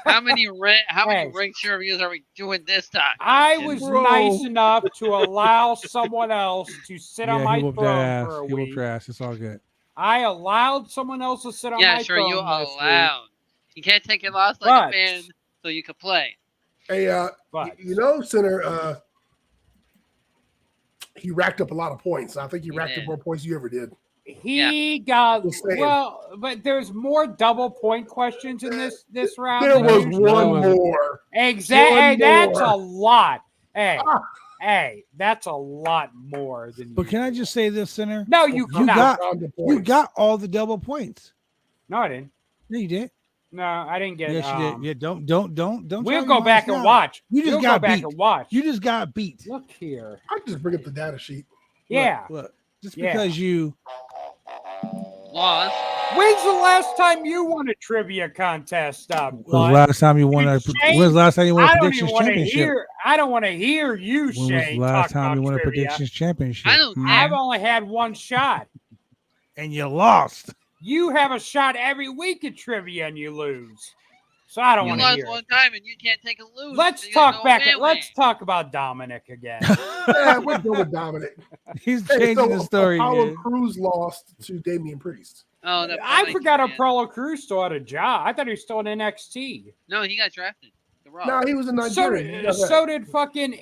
How many ring reviews are we doing this time? I was nice enough to allow someone else to sit on my throne for a week. He whooped your ass. It's all good. I allowed someone else to sit on my throne. Yeah, sure, you allowed. You can't take your loss like a man, so you can play. Hey, Sinner. He racked up a lot of points. I think he racked up more points you ever did. He got but there's more double point questions in this round. There was one more. Exactly. That's a lot. Hey, that's a lot more than. But can I just say this, Sinner? No, you got all the double points. No, I didn't. No, you did. No, I didn't get. Yes, you did. Yeah, don't. We'll go back and watch. You just got beat. And watch. You just got beat. Look here. I just bring up the data sheet. Yeah. Look. Just because you lost. When's the last time you won a trivia contest? When's the last time you won a predictions championship? I don't want to hear you, When Shane. was the last time you won a trivia. predictions championship? I don't care. I've only had one shot. And you lost. You have a shot every week at trivia and you lose. So I don't You want to lost hear one it. time and you can't take a lose. Let's so talk back. win-win. Let's talk about Dominic again. Yeah, we're going with Dominic. He's changing the story. Apollo Man. Crews lost to Damian Priest. Oh, that I forgot man. Apollo Crews still had a job. I thought he was still in NXT. No, he got drafted. The Raw. No, he was in Nigeria. So did fucking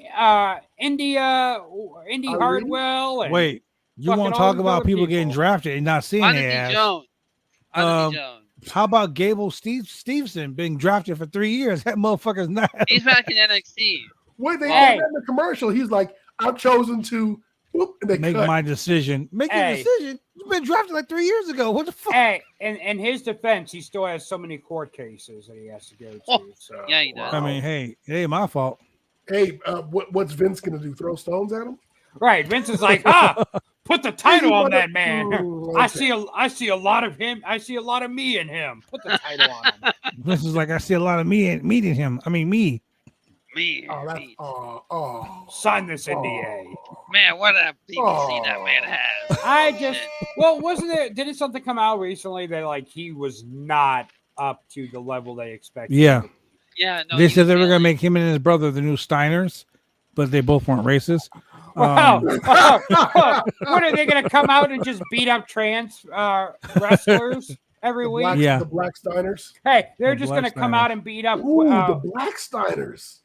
Indy Hardwell. And Wait, you fucking want to all talk these about other people getting drafted and not seeing their Odyssey ass? Jones. Odyssey Jones. How about Gable Stevenson being drafted for 3 years? That motherfucker's not. He's back in NXT. Wait, they Hey. had in the commercial. He's like, I've chosen to whoop, and they Make cut. my decision. Make your Hey. decision. You've been drafted like 3 years ago. What the fuck? Hey, in his defense, he still has so many court cases that he has to go to. Oh, So. Yeah, he does. I mean, hey, it ain't my fault. Hey, what's Vince gonna do? Throw stones at him? Right, Vince is like, put the title on that man. Ooh, I okay. see a lot of him. I see a lot of me in him. Put the title on him. This is like I see a lot of meat in him. I mean, me. Me. Oh, that's Sign this NDA. Man, what a BBC Oh. that man has. I just wasn't there? Didn't something come out recently that like he was not up to the level they expected? Yeah. Yeah, no. They he said they was were gonna failing. make him and his brother the new Steiners, but they both weren't racist. Wow. What are they going to come out and just beat up trans wrestlers every week? Yeah. The Black Steiners. Hey, they're The just going to Black come Steiners. out and beat up Ooh, the Black Steiners.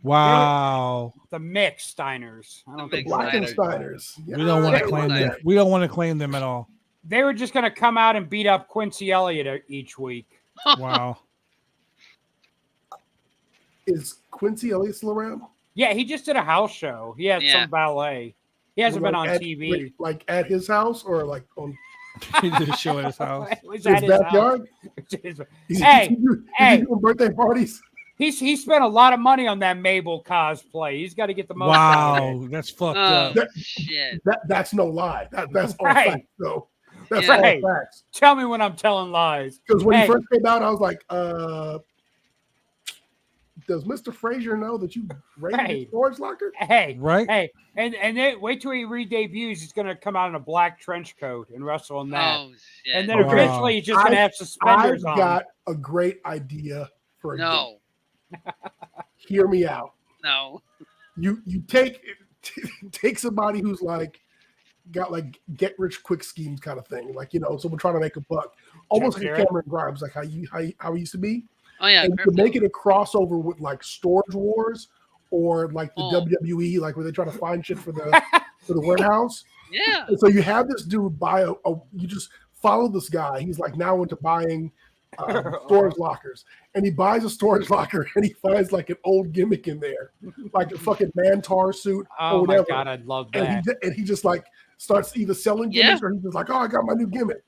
Wow. the mixed Steiners. I don't The think mixed so. Blackensteiners. We don't want to Yeah, claim yeah. them. We don't want to claim them at all. They were just going to come out and beat up Quincy Elliott each week. Wow. Is Quincy Elliott still around? Yeah, he just did a house show. He had Yeah. some ballet. He hasn't been on TV. Like at his house or like on He did a show at his house. It was his at his house. backyard? Hey, Is hey. he doing birthday parties? He spent a lot of money on that Mabel cosplay. He's got to get the most out of it. Wow, that's fucked Oh, up. shit. That's no lie. That's all Right. facts, though. That's Yeah. Right. all facts. Tell me when I'm telling lies. Because when Hey. he first came out, I was like, does Mr. Frazier know that you raided Hey. his storage locker? Hey, Right? hey, and then wait till he re-debuts. He's going to come out in a black trench coat and wrestle in that. Oh, shit. And then Wow. eventually he's just going to have suspenders I've on. got a great idea for a game. No. Hear me out. No. You take somebody who's like got like get rich quick schemes kind of thing, like so we're trying to make a buck, almost Jeff like Jarrett. Cameron Grimes, like how he used to be, Oh, yeah. and you perfect. can make it a crossover with like Storage Wars or like the Oh. WWE, like where they try to find shit for the warehouse. Yeah. And so you have this dude buy you just follow this guy. He's like now into buying storage lockers, and he buys a storage locker and he finds like an old gimmick in there, like a fucking Mantar suit or Oh my whatever. god, I'd love And that. he just like starts either selling gimmicks or he's just like, oh, I got my new gimmick.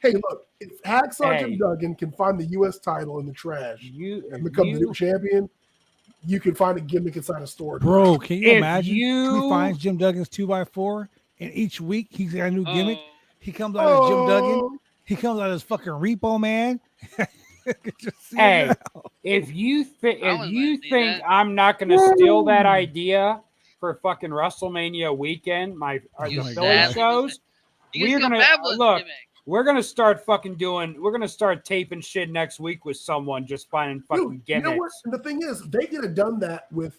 Hey, look, if Hacksaw Jim Hey. Duggan can find the U.S. title in the trash You, and become the new champion, you can find a gimmick inside a storage. Bro, can you If imagine? you- He finds Jim Duggan's 2x4, and each week he's got a new gimmick. Oh, He comes out as Jim Duggan. Oh, He comes out as fucking Repo Man. Just see Hey, it if you think I wouldn't mind seeing think that. I'm not going to steal that idea for fucking WrestleMania weekend, Oh the my Philly God. shows, You we're can gonna- steal Babylon's look. gimmick. we're gonna start taping shit next week with someone just finding fucking dude, you know what? gimmicks. And the thing is, they could have done that with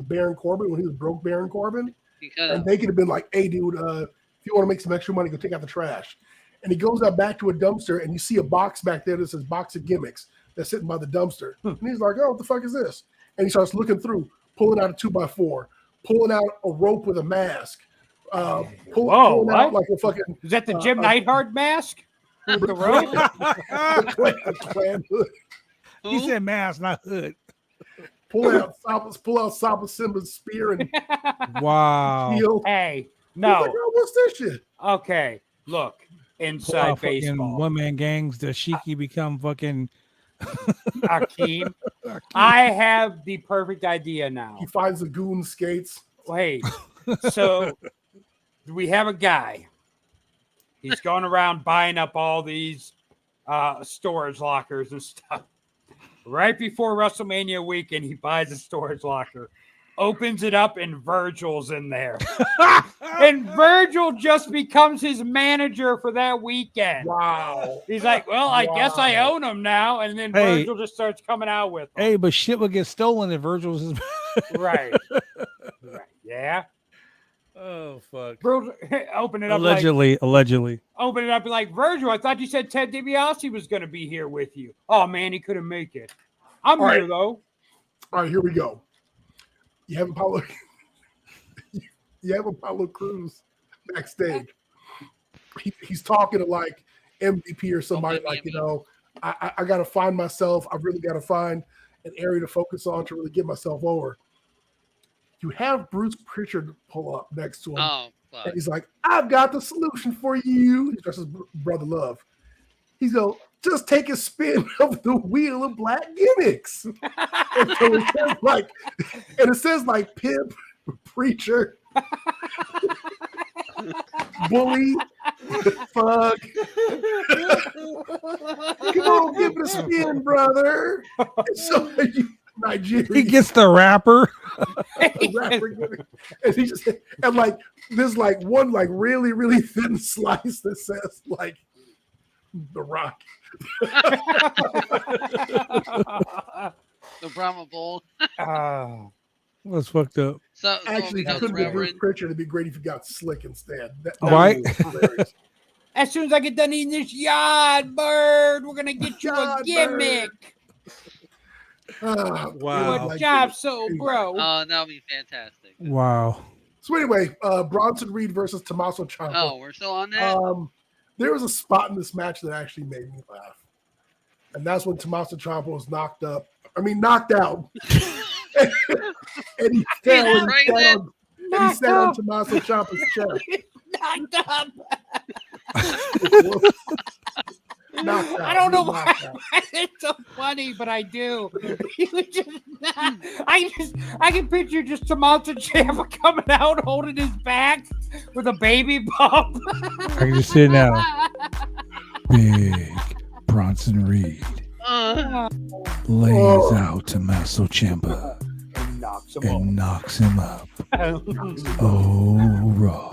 Baron Corbin when he was broke Baron Corbin. Because And they could have been like, hey, dude, if you want to make some extra money, go take out the trash. And he goes out back to a dumpster, and you see a box back there that says box of gimmicks that's sitting by the dumpster. And he's like, oh, what the fuck is this? And he starts looking through, pulling out a 2x4, pulling out a rope with a mask, pulling out what? like a fucking Is that the Jim Neidhart mask? With the rope? clan hood. He who? said mask, not hood. Pull out Saba Simba's spear and Wow. shield. Hey, He's like, no. oh, what's this shit? Okay, look, Pull inside out fucking baseball. one-man gangs. The Shiki become fucking. Akeem, I have the perfect idea now. He finds the goon skates. Wait, so we have a guy. He's going around buying up all these storage lockers and stuff. Right before WrestleMania weekend, he buys a storage locker, opens it up, and Virgil's in there. And Virgil just becomes his manager for that weekend. Wow. He's like, well, I guess I own him now. And then Virgil just starts coming out with him. Hey, but shit would get stolen if Virgil was his... Right. Yeah. Oh, fuck. Virgil, open it up. Allegedly. Open it up like, Virgil, I thought you said Ted DiBiase was going to be here with you. Oh, man, he couldn't make it. I'm All here, right. though. All right, here we go. You have Apollo Crews backstage. He's talking to like MVP or somebody like, I got to find myself. I really got to find an area to focus on to really get myself over. You have Bruce Pritchard pull up next to him. Oh, fuck. And he's like, I've got the solution for you. He's his brother Love. He's going, just take a spin of the wheel of black gimmicks. And so it says like pimp, preacher, bully, fuck. Come on, give it a spin, brother. And so Nigeria. He gets the rapper. And he just and like there's like one like really, really thin slice that says like The Rock. The Brahma Bull. That's fucked up. So Actually, so it could be Bruce Reverend. Pritchard. It'd be great if you got Slick instead. That Right? would be hilarious. As soon as I get done eating this yard bird, we're going to get you a Yard gimmick. Wow. Good job, so bro. Oh, that would be fantastic. Wow. So anyway, Bronson Reed versus Tommaso Ciampa. Oh, we're still on that? There was a spot in this match that actually made me laugh. And that's when Tommaso Ciampa was knocked out. And he fell and he sat on Tommaso Ciampa's chest. Knocked up. Knocked out. I don't know He why knocked out. it's so funny, but I do. He was just I can picture just Tommaso Ciampa coming out holding his back with a baby bump. I can just see it now. Big Bronson Reed lays out Tommaso Ciampa and knocks him up. Oh, Raw.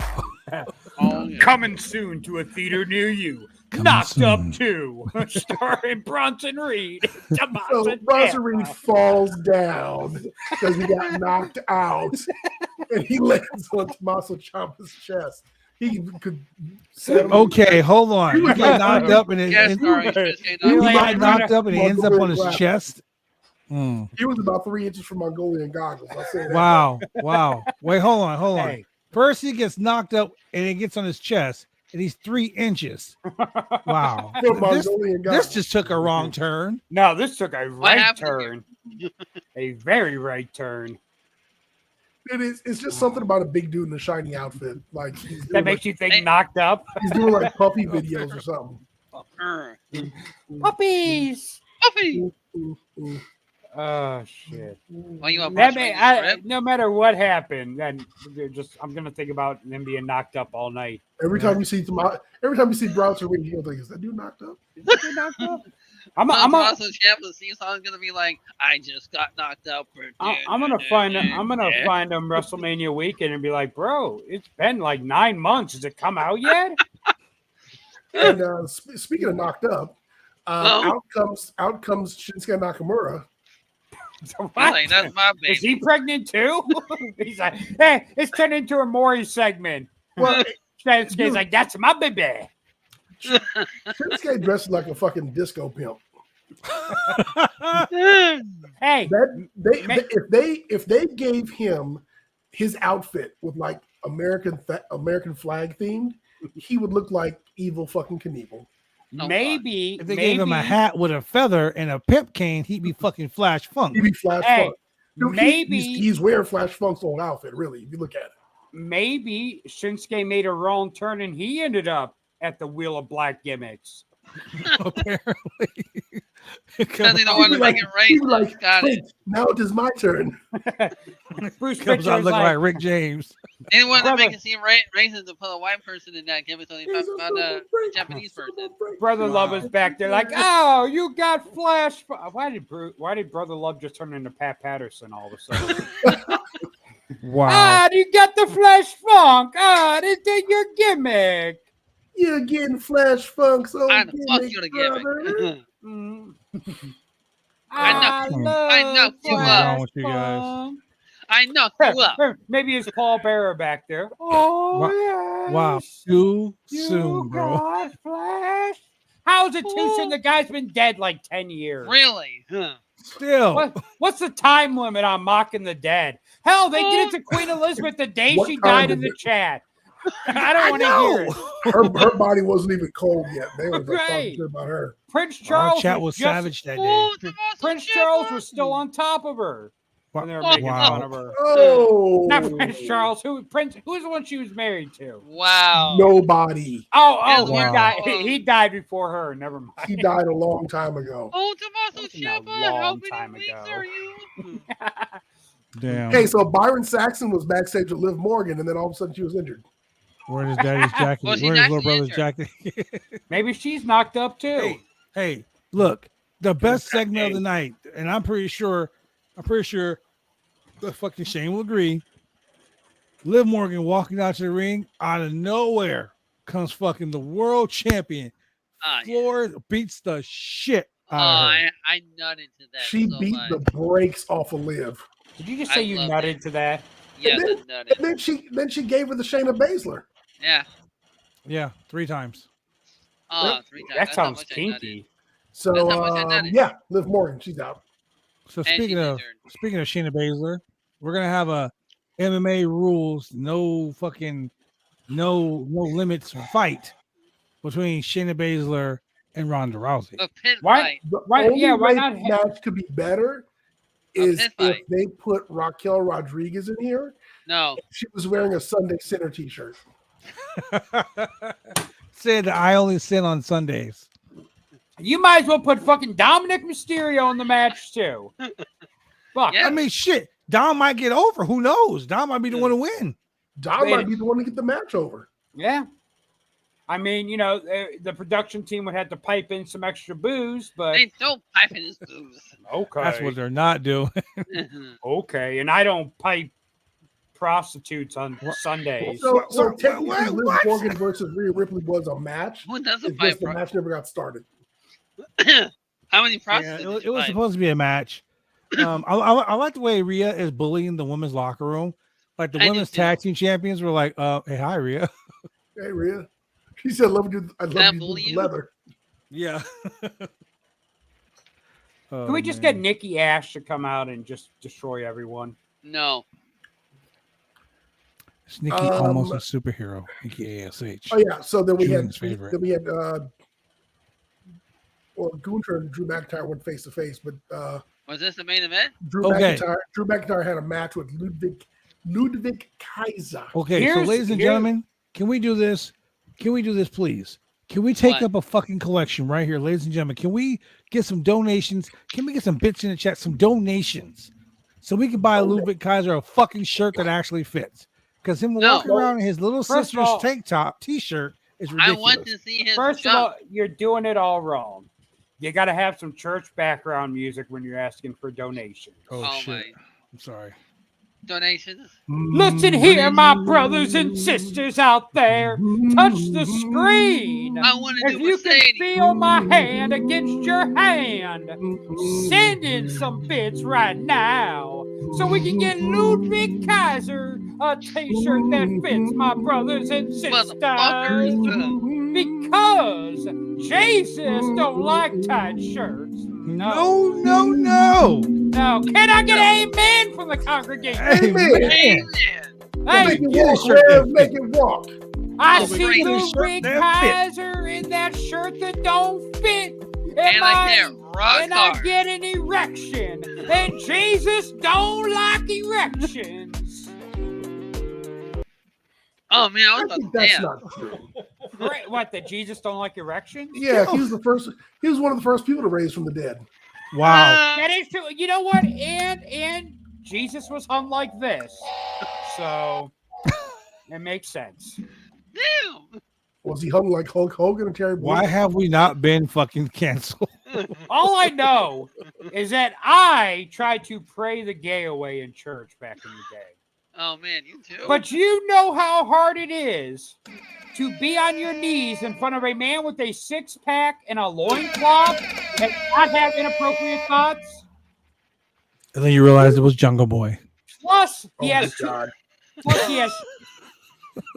Oh, yeah. Coming soon to a theater near you. Coming Knocked soon. Up 2, starring Bronson Reed. Tommaso So Bronson Ciampa. Reed falls down because he got knocked out, and he lands on Tommaso Ciampa's chest. He could. Okay, hold on. He got knocked up and Yes, sorry. You should say he that. got knocked up and he ends up on his chest. He was about 3 inches from Mongolian goggles. I'll say that. Wow. Wait, hold on. Hey. First he gets knocked up and it gets on his chest and he's 3 inches. Wow. From This Mongolian goggles. just took a wrong turn. No, this took a right happened turn. A very right turn. It's just something about a big dude in a shiny outfit. Like That makes you think knocked up. he's doing like puppy videos or something. Puppies. Puffy. Oh shit. Well, you want That Bronson may, Reed's I, rib? no matter what happened, then I'm gonna think about them being knocked up all night. Every time you see Bronson Reed, you'll think, is that dude knocked up? I'm Tommaso Ciampa's theme song is gonna be like, "I just got knocked out for." I'm gonna find them WrestleMania weekend and be like, bro, it's been like 9 months. Has it come out yet? And speaking of knocked up, out comes Shinsuke Nakamura. What? Like, that's my baby. Is he pregnant too? He's like, hey, it's turned into a Maury segment. Well, Shinsuke's like, that's my baby. Shinsuke dressed like a fucking disco pimp. Hey, If they gave him his outfit with like American flag themed, he would look like evil fucking Knievel. maybe If they gave him a hat with a feather and a pimp cane, he'd be fucking Flash Funk. He'd be Flash Hey, Funk. Dude, maybe he's wearing Flash Funk's old outfit, really, if you look at it. maybe Shinsuke made a wrong turn and he ended up at the Wheel of Black Gimmicks. Apparently. Because they don't want to make it he'd be racist. like, Got it. "Wait, now it is my turn." Bruce Comes out Pritchard's looking like like, Rick James. They want to Brother. make it seem racist to put a white person in that game. It's only about a Japanese person. Brother Love is back there like, oh, you got flash. Why did Brother Love just turn into Pat Patterson all of a sudden? Wow. You got the flash funk. This is your gimmick. You're getting Flash Funk's old I the fuck gimmick, you to brother. give it. I knocked you What's up. wrong with you guys? I knocked you up. Maybe it's Paul Bearer back there. Oh, yeah. Wow. Too soon, bro. got Flash. How is it too soon? The guy's been dead like 10 years. Really? Huh. Still. What's the time limit on mocking the dead? Hell, they did it to Queen Elizabeth the day What she time died is in the it? chat. I don't want to hear it. Her body wasn't even cold yet. They were Right. talking shit about her. Prince Our Charles chat was just- savage that day. Oh, Tommaso Prince Ciampa. Charles was still on top of her when they were making fun of her. Oh, Not Prince Charles. Who's the one she was married to? Wow. Nobody. Oh, Wow. he died before her. Never mind. He died a long time ago. Oh, Tommaso That was a Ciampa. How long many time weeks ago. are you? Damn. Okay, so Byron Saxon was backstage with Liv Morgan, and then all of a sudden she was injured. Where's his daddy's jacket? Well, she's Where's his little actually brother's injured. jacket? Maybe she's knocked up too. Hey, look, the best segment of the night, and I'm pretty sure the fucking Shane will agree. Liv Morgan walking out to the ring out of nowhere comes fucking the world champion. Floor beats the shit out of her. I nutted to that. She so beat much. the brakes off of Liv. Did you just say you love nutted it. to that? Yes, and I nutted. then she gave her the Shayna Baszler. Yeah. Yeah, 3 times. Oh, 3 times. That That's how sounds much I nutted. kinky. So That's how much I done it. yeah, Liv Morgan, she's out. So And she's speaking of Shayna Baszler, we're gonna have a MMA rules, no limits fight between Shayna Baszler and Ronda Rousey. A pit Why- fight. The Why- only yeah, why way not the match could be better is pit if fight. they put Raquel Rodriguez in here. No. She was wearing a Sunday Center t-shirt. Said I only sin on Sundays. You might as well put fucking Dominic Mysterio in the match too. Fuck. Yeah. I mean, shit. Dom might get over. Who knows? Dom might be the one to win. Dom might be the one to get the match over. Yeah. I mean, the production team would have to pipe in some extra booze, but They don't pipe in his booze. okay. That's what they're not doing. Okay, and I don't pipe prostitutes on Sundays. So What- technically, what- Liv what? Morgan versus Rhea Ripley was a match. Who does a It's pipe? just the match never got started. How many Yeah, prostitutes? it was pipe? supposed to be a match. I like the way Rhea is bullying the women's locker room. Like the I do women's too. tag team champions were like, "Hey, hi, Rhea." Hey, Rhea. She said, "Love you. I I love you bully with you? leather." Yeah. Can we just get Nikki Ash to come out and just destroy everyone? No. It's Nikki almost a superhero? Nikki ASH. Oh yeah. So then we Julian's had favorite. then we had Gunther and Drew McIntyre went face to face, but Was this the main event? Drew McIntyre had a match with Ludwig Kaiser. Okay, so ladies and gentlemen, can we do this? Can we do this, please? Can we take What? up a fucking collection right here, ladies and gentlemen? Can we get some donations? Can we get some bits in the chat? Some donations, so we can buy Ludwig Kaiser a fucking shirt that actually fits. Because him walking around in his little First of sister's all- tank top T-shirt is I ridiculous. want to see his First of jump. all, you're doing it all wrong. You got to have some church background music when you're asking for donations. Oh, Oh, shit! my. I'm sorry. Donations. Listen here, my brothers and sisters out there. Touch the screen. I want to If do you can Mercedes. feel my hand against your hand, send in some bits right now so we can get Ludwig Kaiser a t-shirt that fits my brothers and sisters. Motherfuckers. Because Jesus don't like tight shirts. No. No. Can I get an amen from the congregation? Amen. Amen. Hey, Make it get a walk, shirt Rev, that make it walk. I Oh, see great. Ludwig That Kaiser in that shirt that don't fit. And like that, rock And I hard. get an erection. And Jesus don't like erections. Oh man, I I was think about that's damn. not true. Great. What, that Jesus don't like erections? Yeah, he was one of the first people to raise from the dead. Wow. That is true. You know what? And Jesus was hung like this, so it makes sense. Damn. Was he hung like Hulk Hogan and Terry Why Boyd? have we not been fucking canceled? All I know is that I tried to pray the gay away in church back in the day. Oh man, you too. But you know how hard it is to be on your knees in front of a man with a six-pack and a loincloth and not have inappropriate thoughts. And then you realize it was Jungle Boy. Plus, Oh he my has two, God.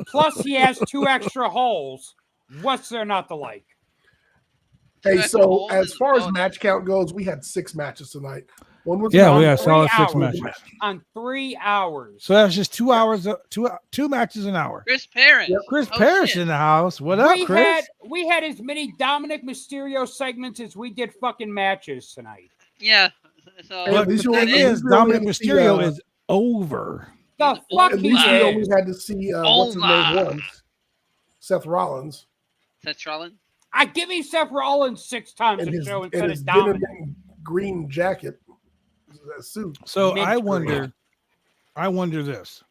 plus he has 2 extra holes. What's there not to like? Hey, That's so old as and far as old. match count goes, we had 6 matches tonight. One was Yeah, on we had 3 solid 6 hours. matches. On 3 hours. So that's just 2 hours, two matches an hour. Chris Parrish. Yep. Chris Oh, Parrish shit. in the house. What up, Chris? We had as many Dominic Mysterio segments as we did fucking matches tonight. Yeah. So Hey, at But least the you thing only- is, you only Dominic had to see, Mysterio is over. The He's fuck At he least we only is. had to see what's his name Over. once. Seth Rollins Seth Rollins. I give me Seth Rollins 6 times and a his, show and instead his of Dominic. denim green jacket, that suit. So Mint I green. wonder this.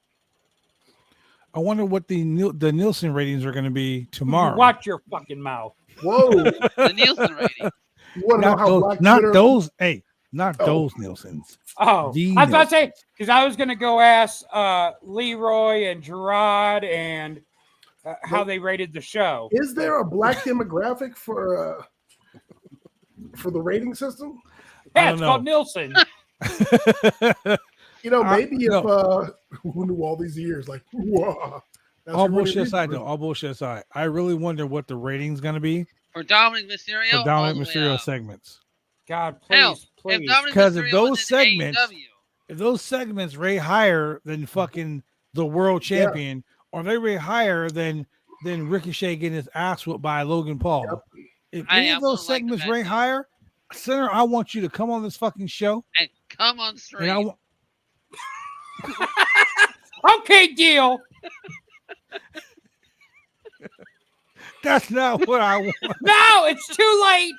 I wonder what the Nielsen ratings are going to be tomorrow. Watch your fucking mouth. Whoa! The Nielsen rating. You want to know Not how those, Black not Twitter? those. Hey, not Oh. those Nielsen's. Oh, The I was about to say, Nielsen's. because I was going to go ask Leroy and Gerard and how they rated the show. Is there a black demographic for the rating system? I Yeah, don't it's know. called Nielsen. You know, maybe if no. who knew all these years, like, whoa, that's All your bullshit rating aside, for- though. All bullshit aside. I really wonder what the rating's going to be For Dominic Mysterio. for all Dominic the way Mysterio up. segments. God, Hell, please, If please. Dominic 'Cause if Mysterio those was in segments- AEW, If those segments rate higher than fucking the world champion, or they rate higher than Ricochet getting his ass whooped by Logan Paul, if I any of those absolutely like the segments rate matchup. higher, Senator, I want you to come on this fucking show, and come on and I stream. want. Okay, deal. That's not what I want. No, it's too late.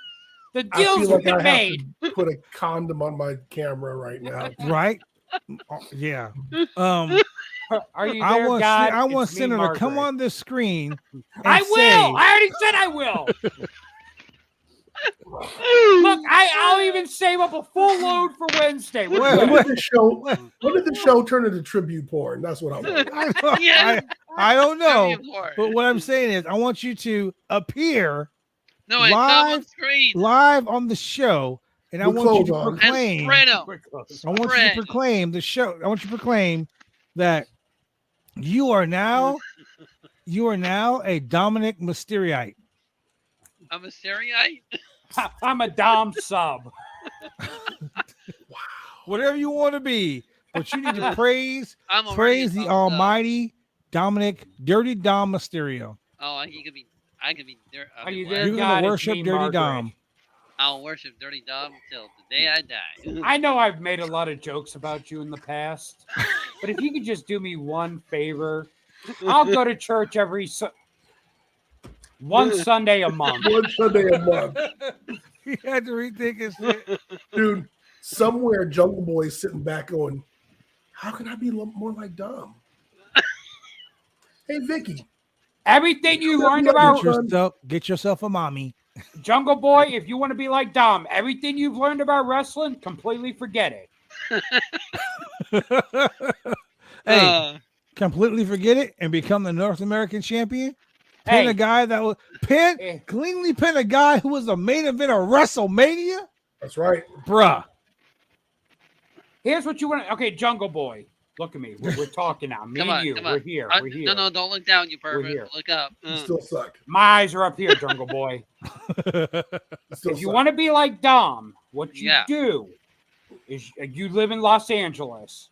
The I deal's feel like been I have made. to put a condom on my camera right now. Right? Yeah. Are you I there, want God? I want It's me, Senator to come Margaret. on this screen. And I will. say- I already said I will. Look, I'll even save up a full load for Wednesday. Wait, When wait. did the show turn into tribute porn? That's what I want. I don't, Yeah. I don't know. Before. But what I'm saying is, I want you to appear No, and come on live- screen. live on the show, and I With want you to clothes on. And proclaim. spread 'em. I want you to Spread. proclaim the show. I want you to proclaim that you are now a Dominic Mysteriite. A Mysteriite. I'm a Dom sub. Whatever you want to be, but you need to praise I'm already praise a the thumbs up. almighty Dominic Dirty Dom Mysterio. Oh, he could be. I could be. Are you what? there? You're God, gonna it's worship me, Dirty Margaret. Dom. I'll worship Dirty Dom till the day I die. I know I've made a lot of jokes about you in the past, but if you could just do me one favor, I'll go to church one Sunday a month. One Sunday a month. He had to rethink his shit. Dude, somewhere Jungle Boy is sitting back going, how can I be more like Dom? Hey, Vicky. Everything you learned about Get yourself a mommy. Jungle Boy, if you want to be like Dom, everything you've learned about wrestling, completely forget it. Hey, completely forget it and become the North American champion. Pin Hey. a guy that was cleanly pin a guy who was the main event of WrestleMania, That's right. bruh. Here's what you want. Okay, Jungle Boy, look at me. We're talking now. Me Come and on, you. come We're on. here. I- We're here. No, don't look down, you here. pervert. Look up. You still suck. My eyes are up here, Jungle Boy. You still If you suck. want to be like Dom, what you Yeah. do is you live in Los Angeles.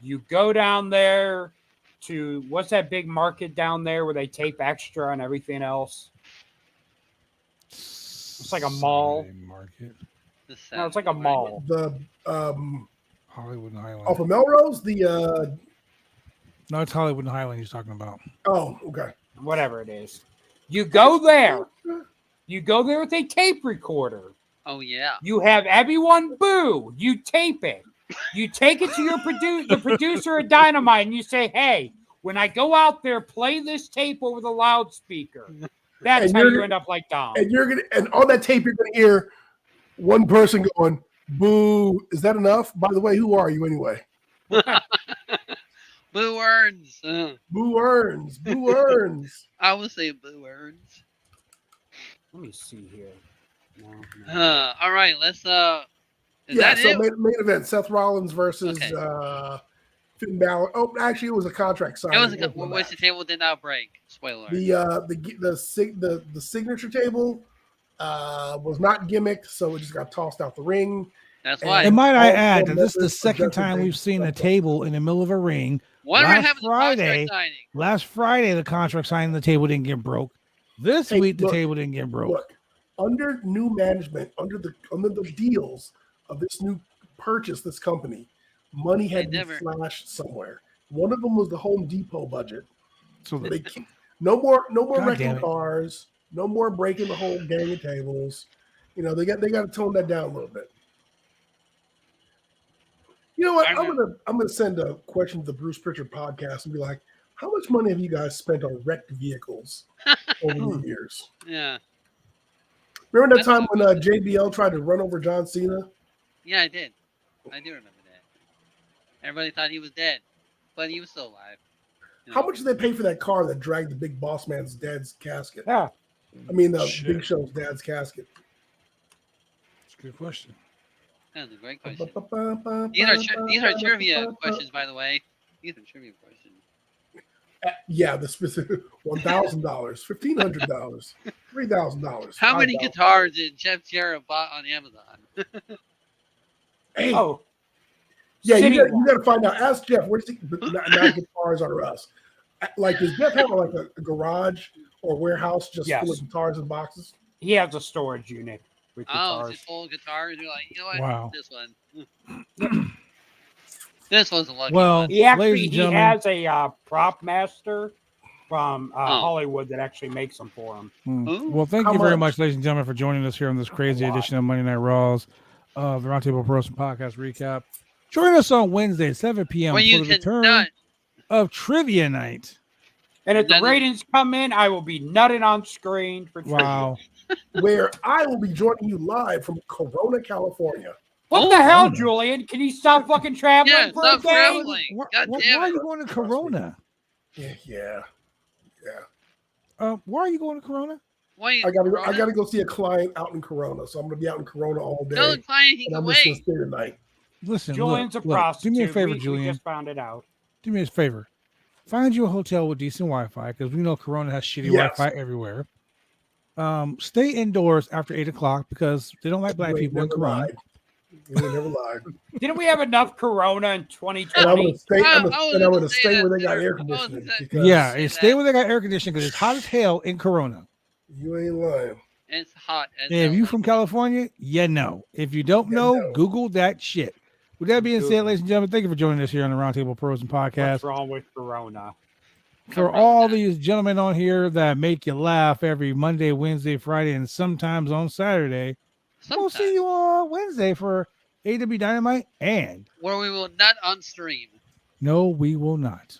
You go down there to what's that big market down there where they tape extra and everything else? It's like a mall. Saturday Market, No, it's like a mall. The Hollywood and Highland. off of Melrose, the No, it's Hollywood and Highland he's talking about. okay. Whatever it is. You go there. You go there with a tape recorder Oh yeah. You have everyone boo. You tape it. You take it to your the producer of Dynamite, and you say, "Hey, when I go out there, play this tape over the loudspeaker." That's how you end up like Dom. And on that tape, you're gonna hear one person going, "Boo!" Is that enough? By the way, who are you anyway? Boo Earns. Boo Earns. Boo Earns. I would say Boo Earns. Let me see here. No. All right, let's. Is Yeah. that So it? main event: Seth Rollins versus Finn Balor. Oh, actually, it was a contract signing. It was which the table did not break. Spoiler. The signature table was not gimmicked, so it just got tossed out the ring. That's why. And might I all add four that this is the members second adjusted time their we've seen a stuff. table in the middle of a ring. What Last happened to Friday, contract signing? last Friday, the contract signing the table didn't get broke. This week, the table didn't get broke. Look, under new management, under the deals of this new purchase, this company, money had to be slashed somewhere. One of them was the Home Depot budget. So they no more wrecking cars, no more breaking the whole gang of tables. You know, they got to tone that down a little bit. You know what? I'm gonna send a question to the Bruce Pritchard podcast and be like, how much money have you guys spent on wrecked vehicles over the years? Yeah. Remember that time when JBL tried to run over John Cena? Yeah, I did. I do remember that. Everybody thought he was dead, but he was still alive. How much did they pay for that car that dragged the Big Boss Man's dad's casket? Yeah. I mean, the Big Show's dad's casket. That's a good question. That's a great question. These are trivia questions, by the way. These are trivia questions. Yeah, the specific $1,000, $1,500, $3,000. How many guitars did Jeff Jarrett bought on Amazon? Hey, yeah, you got to find out. Ask Jeff. Where's he? Not guitars are us. Like, does Jeff have like a garage or warehouse just full of guitars and boxes? He has a storage unit with guitars. It's full of guitars. You're like, you know what? Wow. This one. This one's a lucky Well, one. He has a prop master from Hollywood that actually makes them for him. Well, thank you very much, ladies and gentlemen, for joining us here on this crazy edition of Monday Night Raw's the Roundtable Pro Wrestling Podcast recap. Join us on Wednesday at 7 p.m. for the return of Trivia Night. And if the ratings come in, I will be nutting on screen for trivia. Wow. Where I will be joining you live from Corona, California. What the hell, Julian? Can you stop fucking traveling for a day? Why are you going to Corona? Yeah. Why are you going to Corona? I gotta go see a client out in Corona, so I'm gonna be out in Corona all day. Tell the client he can wait. Stay tonight. Listen, Julian's a prostitute. Do me a favor, Julian. We just found it out. Do me a favor. Find you a hotel with decent Wi-Fi, because we know Corona has shitty Wi-Fi everywhere. Stay indoors after 8 o'clock because they don't like black people in Corona. You never lied. Didn't we have enough Corona in 2020? And I'm going to stay where they got air conditioning. Stay where they got air conditioning because it's hot as hell in Corona. You ain't lying. It's hot as hell. If you from California, you know. If you don't know, Google that shit. With that being said, ladies and gentlemen, thank you for joining us here on the Roundtable Pros and Podcast. What's wrong with Corona? For all these gentlemen on here that make you laugh every Monday, Wednesday, Friday, and sometimes on Saturday, we'll see you on Wednesday for AW Dynamite and where we will not on stream. No, we will not.